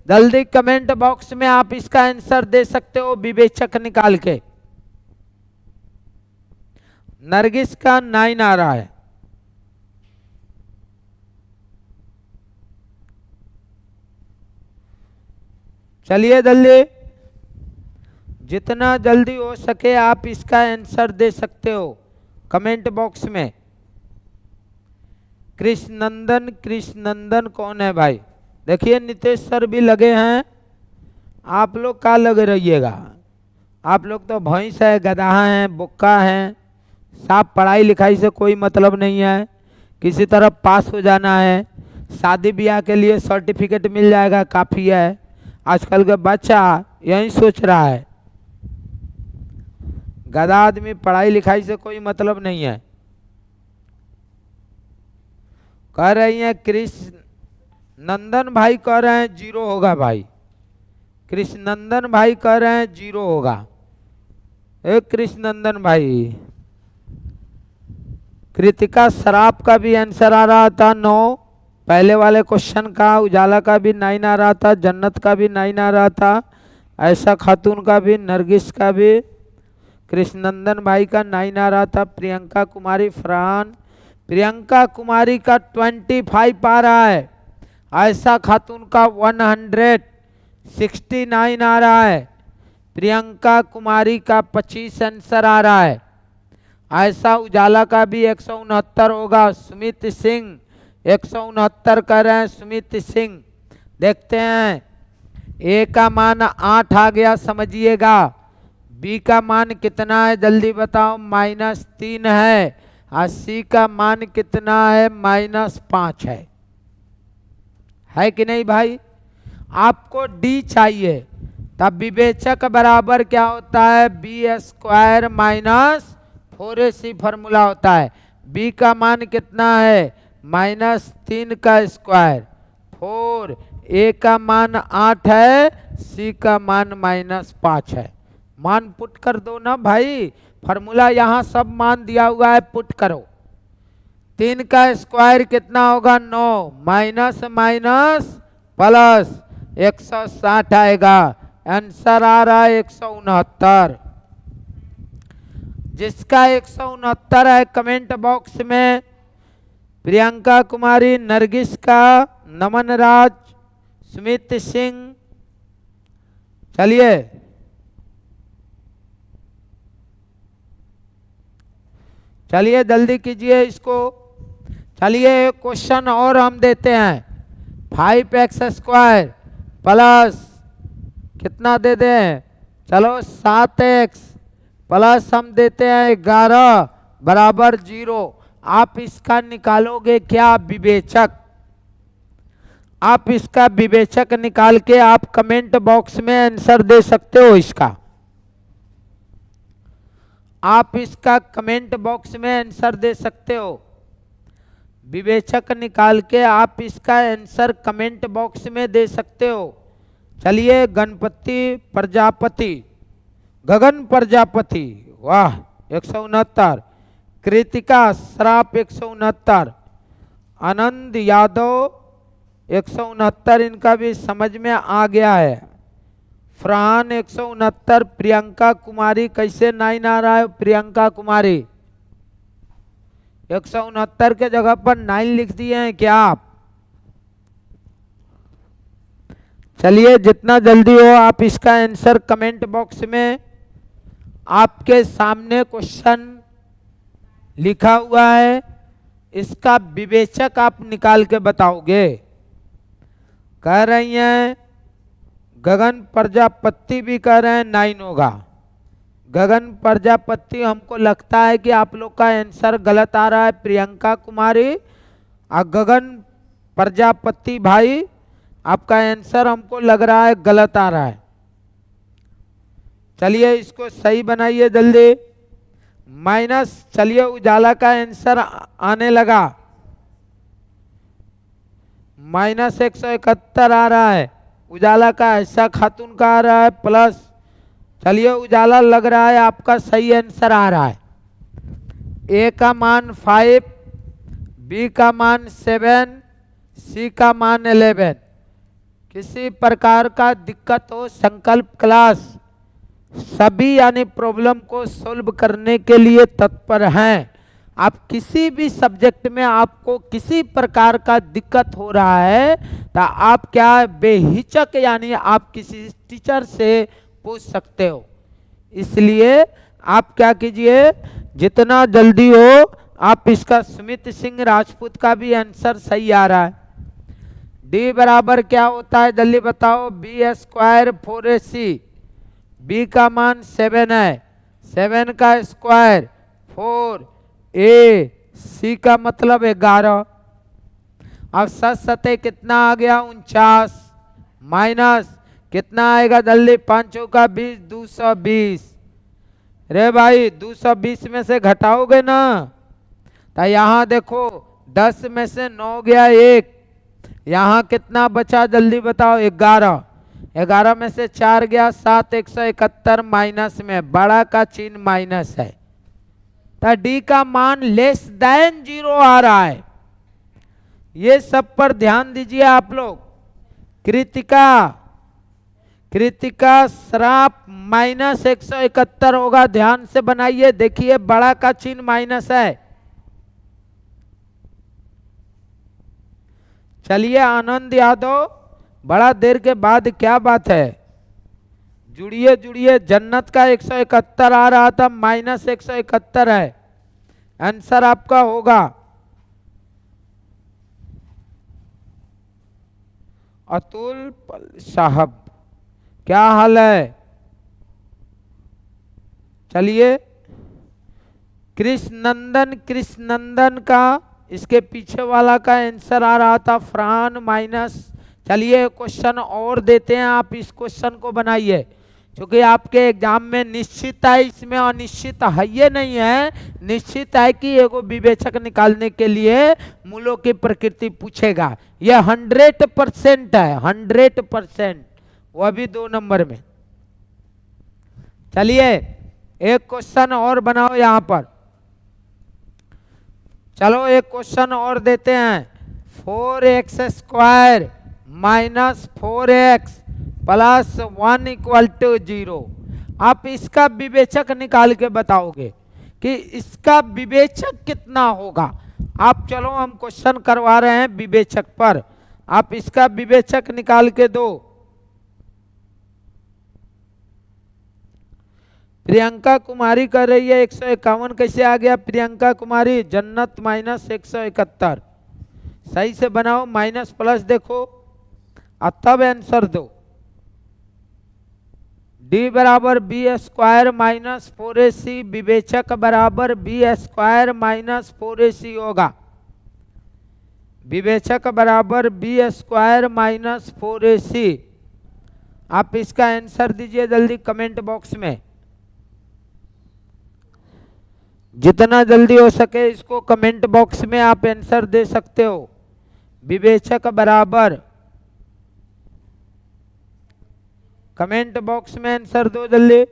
जल्दी कमेंट बॉक्स में आप इसका आंसर दे सकते हो विवेचक निकाल के। नरगिस का 9 आ रहा है। चलिए जल्दी, जितना जल्दी हो सके आप इसका आंसर दे सकते हो कमेंट बॉक्स में। कृष्णनंदन, कृष्णनंदन कौन है भाई? देखिए नितेश सर भी लगे हैं, आप लोग का लग रहिएगा। आप लोग तो भैंस है, गधा है, बुक्का है, साफ पढ़ाई लिखाई से कोई मतलब नहीं है, किसी तरह पास हो जाना है, शादी ब्याह के लिए सर्टिफिकेट मिल जाएगा काफ़ी है। आजकल का बच्चा यही सोच रहा है, गधा आदमी, पढ़ाई लिखाई से कोई मतलब नहीं है। कह रही हैं कृष्ण नंदन भाई कह रहे हैं 0 होगा भाई। कृष्णनंदन भाई कह रहे हैं 0 होगा। एक कृष्णनंदन भाई, कृतिका सराफ का भी आंसर आ रहा था 9 पहले वाले क्वेश्चन का। उजाला का भी 9 आ रहा था, जन्नत का भी 9 आ रहा था, आयशा खातून का भी, नरगिस का भी, कृष्णनंदन भाई का 9 आ रहा था, प्रियंका कुमारी फरहान, प्रियंका कुमारी का 25 आ रहा है, आयशा खातून का 169 आ रहा है, प्रियंका कुमारी का 25 आंसर आ रहा है, आयशा उजाला का भी 169 होगा। सुमित सिंह 169 कर रहे हैं, सुमित सिंह। देखते हैं ए का मान 8 आ गया समझिएगा, बी का मान कितना है जल्दी बताओ, -3 है, और सी का मान कितना है, -5 है कि नहीं भाई? आपको डी चाहिए, तब विवेचक बराबर क्या होता है, B square minus 4ac formula होता है। b का मान कितना है, -3 का स्क्वायर, 4, a का मान 8 है, c का मान -5 है। मान पुट कर दो ना भाई, फॉर्मूला यहाँ सब मान दिया हुआ है, पुट करो। 3 का स्क्वायर कितना होगा, 9, माइनस माइनस प्लस 160 आएगा। आंसर आ रहा है 169। जिसका 169 है कमेंट बॉक्स में प्रियंका कुमारी, नरगिस का, नमन राज, सुमित सिंह, चलिए चलिए जल्दी कीजिए इसको। चलिए क्वेश्चन और हम देते हैं, 5x² प्लस कितना दे दें, चलो 7x प्लस हम देते हैं 11 बराबर 0। आप इसका निकालोगे क्या, विवेचक। आप इसका विवेचक निकाल के आप कमेंट बॉक्स में आंसर दे सकते हो इसका। आप इसका कमेंट बॉक्स में आंसर दे सकते हो। विवेचक निकाल के आप इसका आंसर कमेंट बॉक्स में दे सकते हो। चलिए गणपति प्रजापति, गगन प्रजापति, वाह 169, कृतिका श्राप 169, आनंद यादव 169, इनका भी समझ में आ गया है। फरहान 169, प्रियंका कुमारी, कैसे 9 आ रहा है प्रियंका कुमारी, 169 के जगह पर 9 लिख दिए हैं क्या आप। चलिए जितना जल्दी हो आप इसका आंसर कमेंट बॉक्स में, आपके सामने क्वेश्चन लिखा हुआ है, इसका विवेचक आप निकाल के बताओगे। कह रही हैं गगन प्रजापति भी कह रहे हैं 9 होगा। गगन प्रजापति, हमको लगता है कि आप लोग का आंसर गलत आ रहा है प्रियंका कुमारी और गगन प्रजापति भाई, आपका आंसर हमको लग रहा है गलत आ रहा है। चलिए इसको सही बनाइए जल्दी। माइनस, चलिए उजाला का आंसर आने लगा, -171 आ रहा है उजाला का, ऐसा खातून का आ रहा है प्लस। चलिए उजाला लग रहा है आपका सही आंसर आ रहा है। ए का मान 5, बी का मान 7, सी का मान 11। किसी प्रकार का दिक्कत हो, संकल्प क्लास सभी यानी प्रॉब्लम को सॉल्व करने के लिए तत्पर हैं। आप किसी भी सब्जेक्ट में आपको किसी प्रकार का दिक्कत हो रहा है तो आप क्या बेहिचक यानी आप किसी टीचर से पूछ सकते हो। इसलिए आप क्या कीजिए, जितना जल्दी हो आप इसका, सुमित सिंह राजपूत का भी आंसर सही आ रहा है। डी बराबर क्या होता है जल्दी बताओ, b² 4ac, b का मान 7 है, 7 का स्क्वायर 4, a, c का मतलब 11। अब 7 कितना आ गया, 49, माइनस कितना आएगा जल्दी, 5 का 20, 220। रे भाई 220 में से घटाओगे ना तो यहाँ देखो 10 में से 9 गया 1, यहाँ कितना बचा जल्दी बताओ, 11, 11 में से 4 गया 7, 171 माइनस में, बड़ा का चिन्ह माइनस है तो डी का मान <0 आ रहा है। ये सब पर ध्यान दीजिए आप लोग। कृतिका श्राप -171 होगा, ध्यान से बनाइए, देखिए बड़ा का चिन्ह माइनस है। चलिए आनंद यादव, बड़ा देर के बाद क्या बात है, जुड़िए जन्नत का 171 आ रहा था, -171 है, आंसर आपका होगा। अतुल साहब क्या हाल है। चलिए कृष्णनंदन का, इसके पीछे वाला का आंसर आ रहा था फरहान चलिए क्वेश्चन और देते हैं, आप इस क्वेश्चन को बनाइए, क्योंकि आपके एग्जाम में निश्चित है, इसमें अनिश्चित है ये नहीं है, निश्चित है कि एगो विवेचक निकालने के लिए मूलों की प्रकृति पूछेगा। यह 100% है, 100%, वह भी 2 नंबर में। चलिए एक क्वेश्चन और बनाओ यहाँ पर। चलो एक क्वेश्चन और देते हैं। 4x square minus 4x plus 1 equal to 0। आप इसका विवेचक निकाल के बताओगे कि इसका विवेचक कितना होगा। आप चलो हम क्वेश्चन करवा रहे हैं विवेचक पर, आप इसका विवेचक निकाल के दो। प्रियंका कुमारी कर रही है 151, कैसे आ गया प्रियंका कुमारी? जन्नत माइनस 171, सही से बनाओ, माइनस प्लस देखो और तब आंसर दो। डी बराबर बी स्क्वायर माइनस 4ac, विवेचक बराबर बी स्क्वायर माइनस 4ac होगा। विवेचक बराबर बी स्क्वायर माइनस 4ac। आप इसका आंसर दीजिए जल्दी कमेंट बॉक्स में, जितना जल्दी हो सके इसको कमेंट बॉक्स में आप आंसर दे सकते हो। विवेचक बराबर, कमेंट बॉक्स में आंसर दो जल्दी।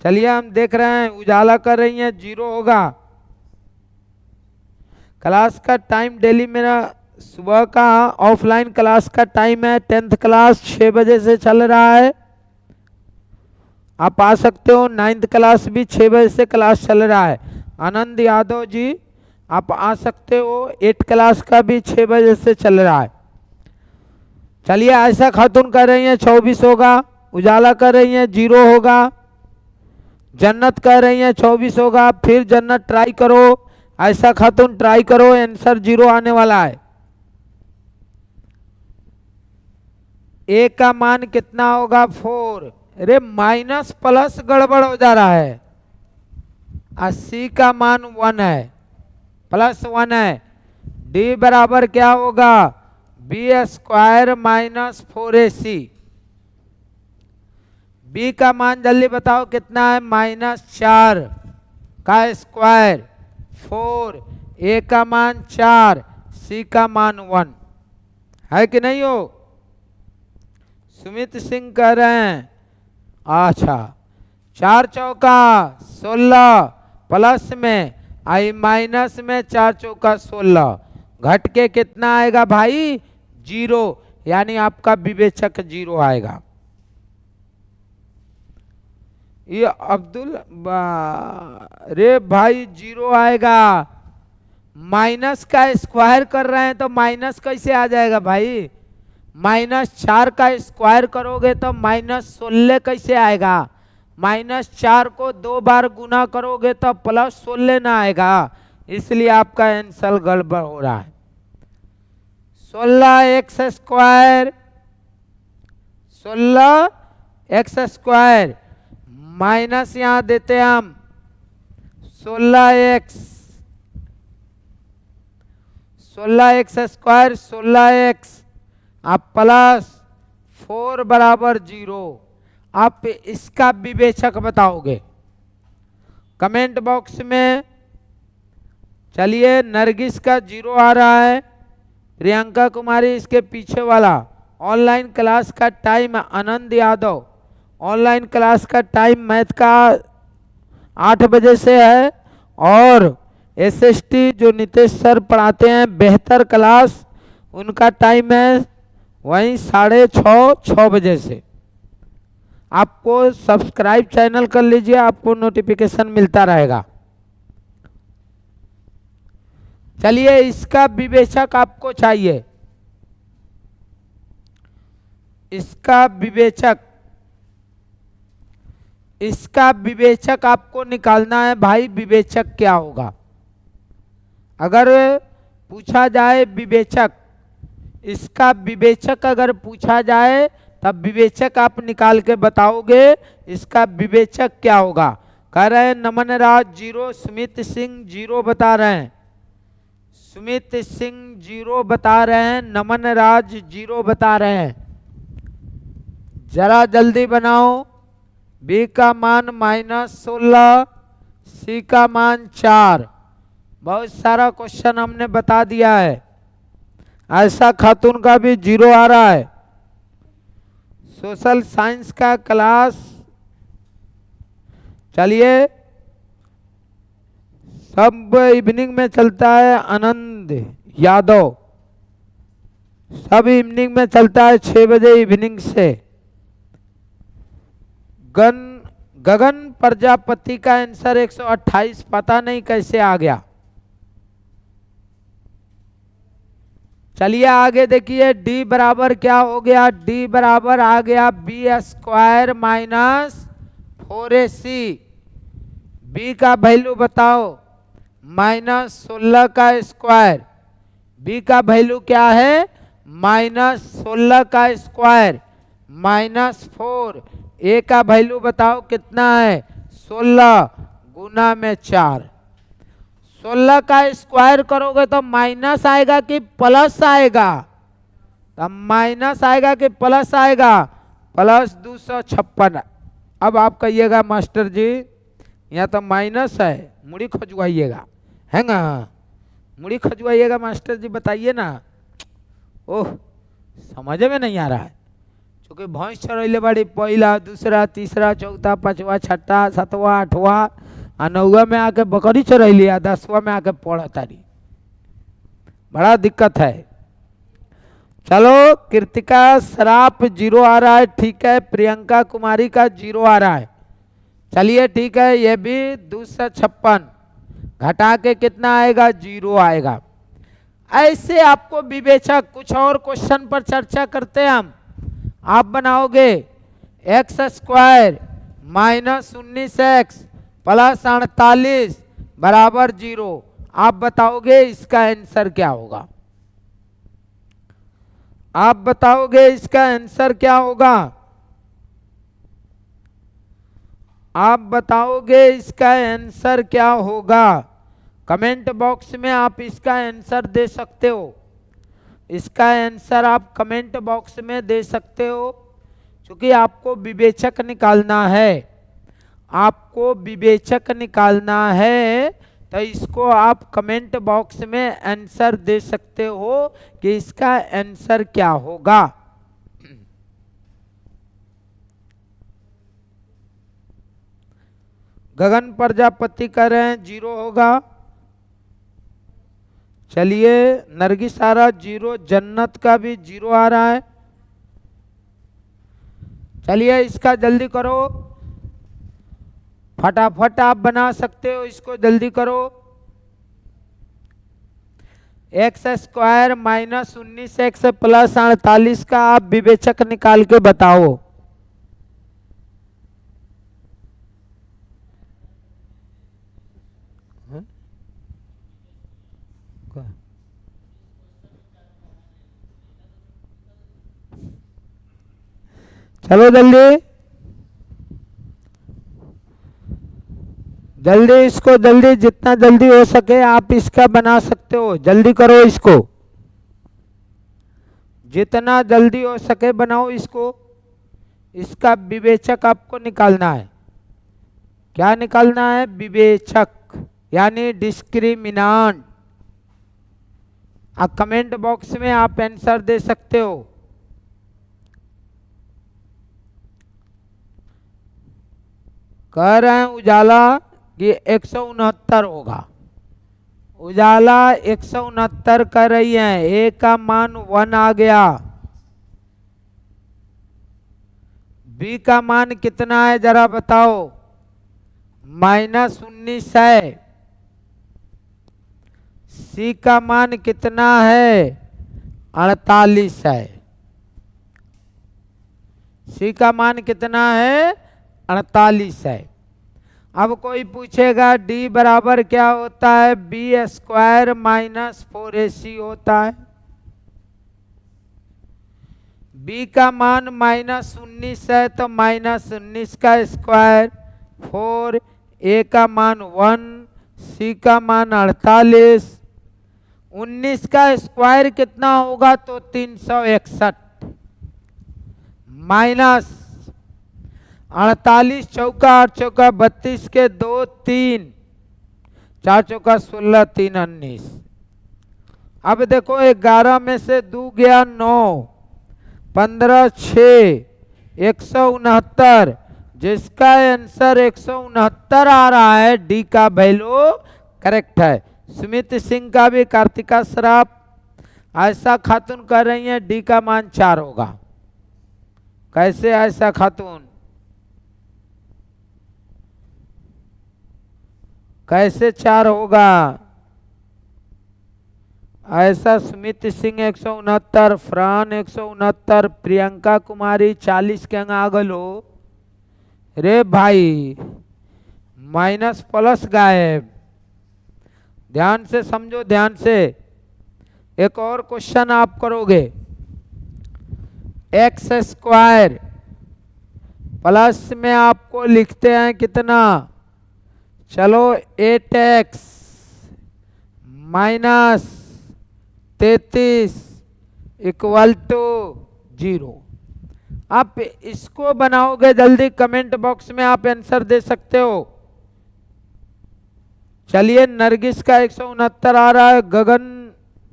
चलिए हम देख रहे हैं, उजाला कर रही हैं 0 होगा। क्लास का टाइम डेली मेरा सुबह का ऑफलाइन क्लास का टाइम है, 10th क्लास 6 बजे से चल रहा है, आप आ सकते हो। 9th क्लास भी 6 बजे से क्लास चल रहा है। आनंद यादव जी आप आ सकते हो, 8th क्लास का भी 6 बजे से चल रहा है। चलिए आयशा खातून कर रही हैं 24 होगा, उजाला कर रही हैं 0 होगा, जन्नत कर रही हैं 24 होगा। फिर जन्नत ट्राई करो, आयशा खातून ट्राई करो, आंसर 0 आने वाला है। ए का मान कितना होगा? 4। अरे माइनस प्लस गड़बड़ हो जा रहा है। 80 का मान 1 है, प्लस 1 है। डी बराबर क्या होगा? B square minus 4ac। B का मान जल्दी बताओ कितना है? -4 का स्क्वायर 4, ए का मान 4, सी का मान 1 है कि नहीं हो? सुमित सिंह कह रहे हैं अच्छा, 4 चौका 16 प्लस में आई माइनस में 4 चौका 16, घट के कितना आएगा भाई? 0, यानी आपका विवेचक 0 आएगा। ये अब्दुल रे भाई 0 आएगा। माइनस का स्क्वायर कर रहे हैं तो माइनस कैसे आ जाएगा भाई? -4 का स्क्वायर करोगे तो -16 कैसे आएगा? -4 को 2 बार गुना करोगे तो +16 ना आएगा, इसलिए आपका आंसर गड़बड़ हो रहा है। 16x square, 16x square minus यहां देते हैं हम 16x स्क्वायर 16x, आप प्लस 4 बराबर 0। आप इसका विवेचक बताओगे कमेंट बॉक्स में। चलिए नरगिस का 0 आ रहा है, प्रियंका कुमारी इसके पीछे वाला। ऑनलाइन क्लास का time Anand Yadav, online class का टाइम मैथ का 8 बजे से है, और एसएसटी जो नितेश सर पढ़ाते हैं बेहतर क्लास, उनका टाइम है वहीं 6:30 बजे से। आपको सब्सक्राइब चैनल कर लीजिए, आपको नोटिफिकेशन मिलता रहेगा। चलिए इसका विवेचक आपको चाहिए, इसका विवेचक आपको निकालना है भाई। विवेचक क्या होगा? अगर पूछा जाए विवेचक, इसका विवेचक अगर पूछा जाए तब विवेचक आप निकाल के बताओगे इसका विवेचक क्या होगा। कह रहे हैं नमन राज 0, सुमित सिंह 0 बता रहे हैं, सुमित सिंह 0 बता रहे हैं, नमन राज 0 बता रहे हैं। जरा जल्दी बनाओ। बी का मान -16, सी का मान 4। बहुत सारा क्वेश्चन हमने बता दिया है। ऐसा खातून का भी 0 आ रहा है। सोशल साइंस का क्लास, चलिए सब इवनिंग में चलता है। आनंद यादव सब इवनिंग में चलता है 6 बजे इवनिंग से। गगन प्रजापति का आंसर 128, पता नहीं कैसे आ गया। चलिए आगे देखिए, डी बराबर क्या हो गया? डी बराबर आ गया b² - 4ac। बी का वैल्यू बताओ, -16 का स्क्वायर। बी का वैल्यू क्या है? -16 का स्क्वायर -4। ए का वैल्यू बताओ कितना है? 16 गुना में 4। 16 का स्क्वायर करोगे तो माइनस आएगा कि प्लस आएगा? तो माइनस आएगा कि प्लस आएगा? +256। अब आप कहिएगा मास्टर जी यहाँ तो माइनस है, मुड़ी खजुआइएगा, है ना? मुड़ी खजुआइएगा मास्टर जी, बताइए ना। ओह, समझ में नहीं आ रहा है। क्योंकि भैंस चरैले बड़ी, पहला, दूसरा, तीसरा, चौथा, पांचवा, छठा, सातवां, आठवां, आ 9वां में आके बकरी चरैली, आ 10वां में आके पढ़ तारी। बड़ा दिक्कत है। चलो, कृतिका सराफ 0 आ रहा है, ठीक है। प्रियंका कुमारी का 0 आ रहा है। चलिए ठीक है, ये भी 256 घटा के कितना आएगा? 0 आएगा। ऐसे आपको विवेचक, कुछ और क्वेश्चन पर चर्चा करते हैं हम। आप बनाओगे x² - 19x + 48 बराबर 0। आप बताओगे इसका आंसर क्या होगा? आप बताओगे इसका आंसर क्या होगा? आप बताओगे इसका आंसर क्या होगा? कमेंट बॉक्स में आप इसका आंसर दे सकते हो। इसका आंसर आप कमेंट बॉक्स में दे सकते हो, क्योंकि आपको विवेचक निकालना है। आपको विवेचक निकालना है, तो इसको आप कमेंट बॉक्स में आंसर दे सकते हो कि इसका आंसर क्या होगा। गगन प्रजापति कह रहे हैं 0 होगा। चलिए, नरगिस सारा 0, जन्नत का भी 0 आ रहा है। चलिए इसका जल्दी करो, फटाफट आप बना सकते हो, इसको जल्दी करो। x² - 19x + 48 का आप विवेचक निकाल के बताओ। चलो जल्दी जल्दी, इसको जल्दी, जितना जल्दी हो सके आप इसका बना सकते हो। जल्दी करो इसको, जितना जल्दी हो सके बनाओ इसको। इसका विवेचक आपको निकालना है। क्या निकालना है? विवेचक, यानी डिस्क्रिमिनांट। कमेंट बॉक्स में आप आंसर दे सकते हो। कह रहे हैं उजाला कि 169 होगा। उजाला 169 कर रही है। ए का मान 1 आ गया। बी का मान कितना है जरा बताओ? -19 है। सी का मान कितना है? 48 है। सी का मान कितना है? 48 है। अब कोई पूछेगा डी बराबर क्या होता है? b² - 4ac होता है। b का मान -19 है तो -19 का स्क्वायर 4, a का मान 1, c का मान 48। 19 का स्क्वायर कितना होगा? तो 361 माइनस 48 चौका 8 चौका 32 के 2 3 4 चौका 16 3 19। अब देखो 11 में से 2 गया 9 15 6 169। जिसका आंसर 169 आ रहा है, डी का वैल्यू करेक्ट है। सुमित सिंह का भी कार्तिका श्राप, आयशा खातून कह रही है डी का मान 4 होगा। कैसे आयशा खातून, कैसे 4 होगा? ऐसा सुमित सिंह 169, फ्रान 169, प्रियंका कुमारी 40 के आ गलो। रे भाई माइनस प्लस गायब, ध्यान से समझो, ध्यान से। एक और क्वेश्चन आप करोगे, एक्स स्क्वायर प्लस में आपको लिखते हैं कितना? चलो 8x माइनस 33 इक्वल टू 0। आप इसको बनाओगे जल्दी, कमेंट बॉक्स में आप आंसर दे सकते हो। चलिए नरगिस का 169 आ रहा है,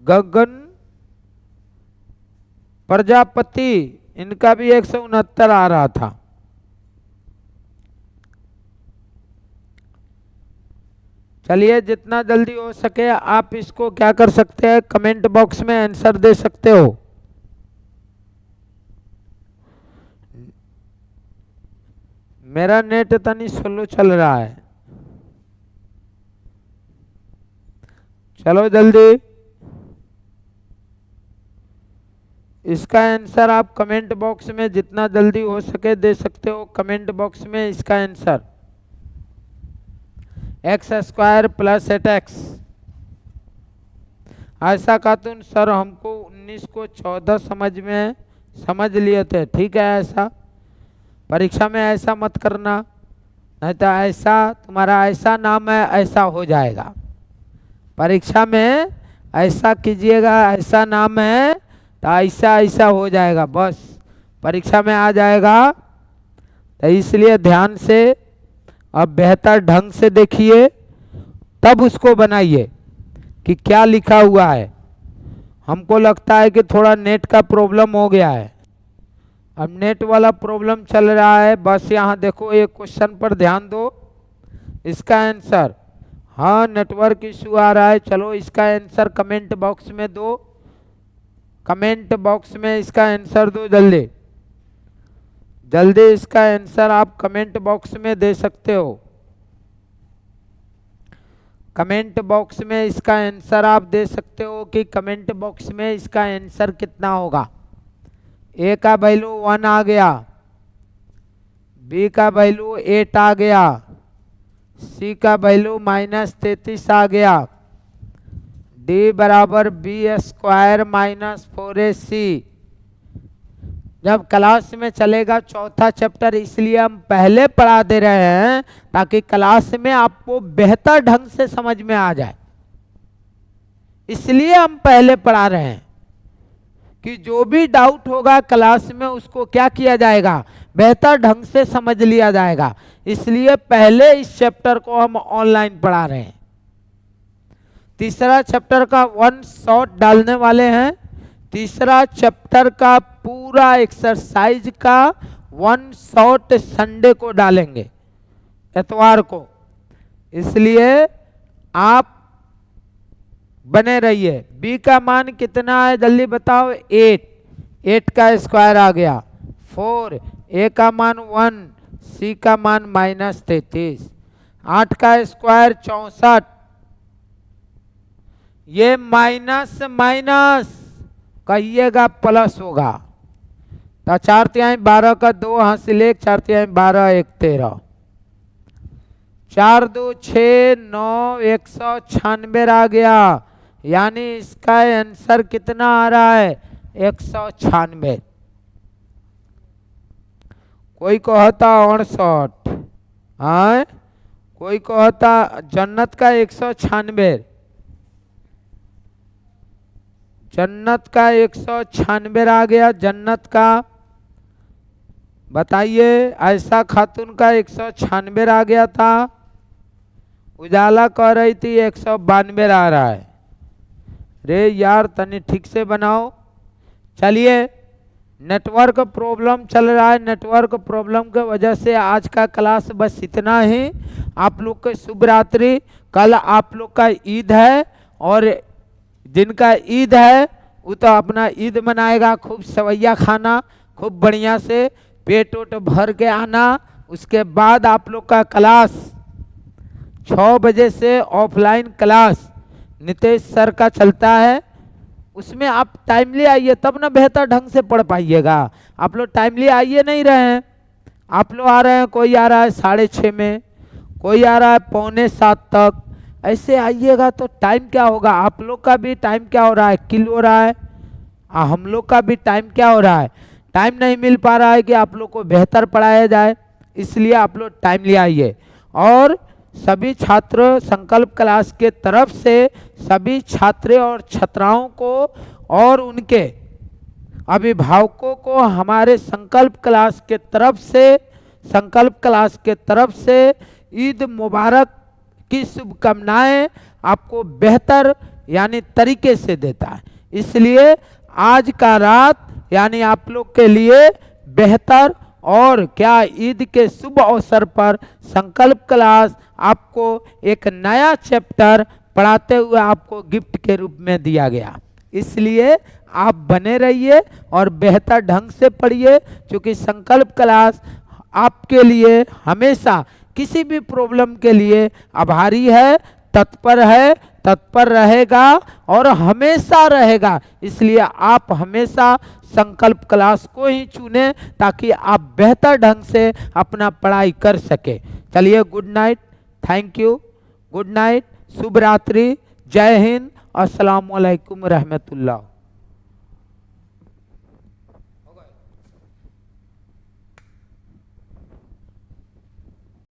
गगन प्रजापति इनका भी 169 आ रहा था। चलिए जितना जल्दी हो सके आप इसको क्या कर सकते हैं, कमेंट बॉक्स में आंसर दे सकते हो। मेरा नेट तनी स्लो चल रहा है, चलो जल्दी। इसका आंसर आप कमेंट बॉक्स में जितना जल्दी हो सके दे सकते हो। कमेंट बॉक्स में इसका answer x square plus 8x। ऐसा खातून सर हमको 19 को 14 समझ लिए थे। ठीक है, ऐसा परीक्षा में ऐसा मत करना, नहीं तो ऐसा तुम्हारा ऐसा नाम है ऐसा हो जाएगा। परीक्षा में ऐसा कीजिएगा, ऐसा नाम है तो ऐसा ऐसा हो जाएगा, बस परीक्षा में आ जाएगा। तो इसलिए ध्यान से अब बेहतर ढंग से देखिए, तब उसको बनाइए कि क्या लिखा हुआ है। हमको लगता है कि थोड़ा नेट का प्रॉब्लम हो गया है, अब नेट वाला प्रॉब्लम चल रहा है। बस यहाँ देखो, एक क्वेश्चन पर ध्यान दो, इसका आंसर, हाँ नेटवर्क इशू आ रहा है। चलो इसका आंसर कमेंट बॉक्स में दो, कमेंट बॉक्स में इसका आंसर दो जल्दी जल्दी। इसका आंसर आप कमेंट बॉक्स में दे सकते हो। कमेंट बॉक्स में इसका आंसर आप दे सकते हो कि कमेंट बॉक्स में इसका आंसर कितना होगा। ए का वैल्यू 1 आ गया, बी का वैल्यू 8 आ गया, सी का वैल्यू -33 आ गया, डी बराबर बी स्क्वायर माइनस 4ac। जब क्लास में चलेगा चौथा चैप्टर, इसलिए हम पहले पढ़ा दे रहे हैं ताकि क्लास में आपको बेहतर ढंग से समझ में आ जाए। इसलिए हम पहले पढ़ा रहे हैं कि जो भी डाउट होगा क्लास में उसको क्या किया जाएगा, बेहतर ढंग से समझ लिया जाएगा। इसलिए पहले इस चैप्टर को हम ऑनलाइन पढ़ा रहे हैं। तीसरा चैप्टर का 1 शॉट डालने वाले हैं। तीसरा चैप्टर का पूरा एक्सरसाइज का 1 शॉट संडे को डालेंगे, इतवार को। इसलिए आप बने रहिए। बी का मान कितना है जल्दी बताओ? 8 का स्क्वायर आ गया 4, ए का मान 1, सी का मान -33, 8 का स्क्वायर 64, ये माइनस माइनस कहिएगा प्लस होगा। तो 4 12 का 2 हासिल 1, 4 12 1 13, 4 2 6 9 196 आ गया। यानी इसका आंसर कितना आ रहा है? 196। कोई कहता 68, हाँ कोई कहता जन्नत का 196। जन्नत का 196 आ गया। जन्नत का बताइए, आयशा खातून का 196 आ गया था। उजाला कह रही थी 192 आ रहा है। रे यार तनी ठीक से बनाओ। चलिए, नेटवर्क प्रॉब्लम चल रहा है, नेटवर्क प्रॉब्लम की वजह से आज का क्लास बस इतना ही। आप लोग के शुभ रात्रि। कल आप लोग का ईद है, और जिनका ईद है वो तो अपना ईद मनाएगा, खूब सवैया खाना, खूब बढ़िया से पेट ओट भर के आना। उसके बाद आप लोग का क्लास 6 बजे से ऑफलाइन क्लास नितेश सर का चलता है। उसमें आप टाइमली आइए, तब ना बेहतर ढंग से पढ़ पाइएगा। आप लोग टाइमली आइए नहीं रहे हैं। आप लोग आ रहे हैं, कोई आ रहा है 6:30 में, कोई आ रहा है 6:45 तक। ऐसे आइएगा तो टाइम क्या होगा, आप लोग का भी टाइम क्या हो रहा है, किल हो रहा है। हम लोग का भी टाइम क्या हो रहा है, टाइम नहीं मिल पा रहा है कि आप लोग को बेहतर पढ़ाया जाए। इसलिए आप लोग टाइमली आइए। और सभी छात्र संकल्प क्लास के तरफ से सभी छात्र और छात्राओं को और उनके अभिभावकों को हमारे संकल्प क्लास के तरफ से ईद मुबारक की शुभकामनाएं आपको बेहतर यानी तरीके से देता है। इसलिए आज का रात यानी आप लोग के लिए बेहतर, और क्या ईद के शुभ अवसर पर संकल्प क्लास आपको एक नया चैप्टर पढ़ाते हुए आपको गिफ्ट के रूप में दिया गया। इसलिए आप बने रहिए और बेहतर ढंग से पढ़िए, क्योंकि संकल्प क्लास आपके लिए हमेशा किसी भी प्रॉब्लम के लिए आभारी है, तत्पर रहेगा और हमेशा रहेगा। इसलिए आप हमेशा संकल्प क्लास को ही चुने ताकि आप बेहतर ढंग से अपना पढ़ाई कर सके। चलिए, good night, thank you, good night, शुभ रात्रि, जय हिंद, अस्सलाम वालेकुम रहमतुल्लाह।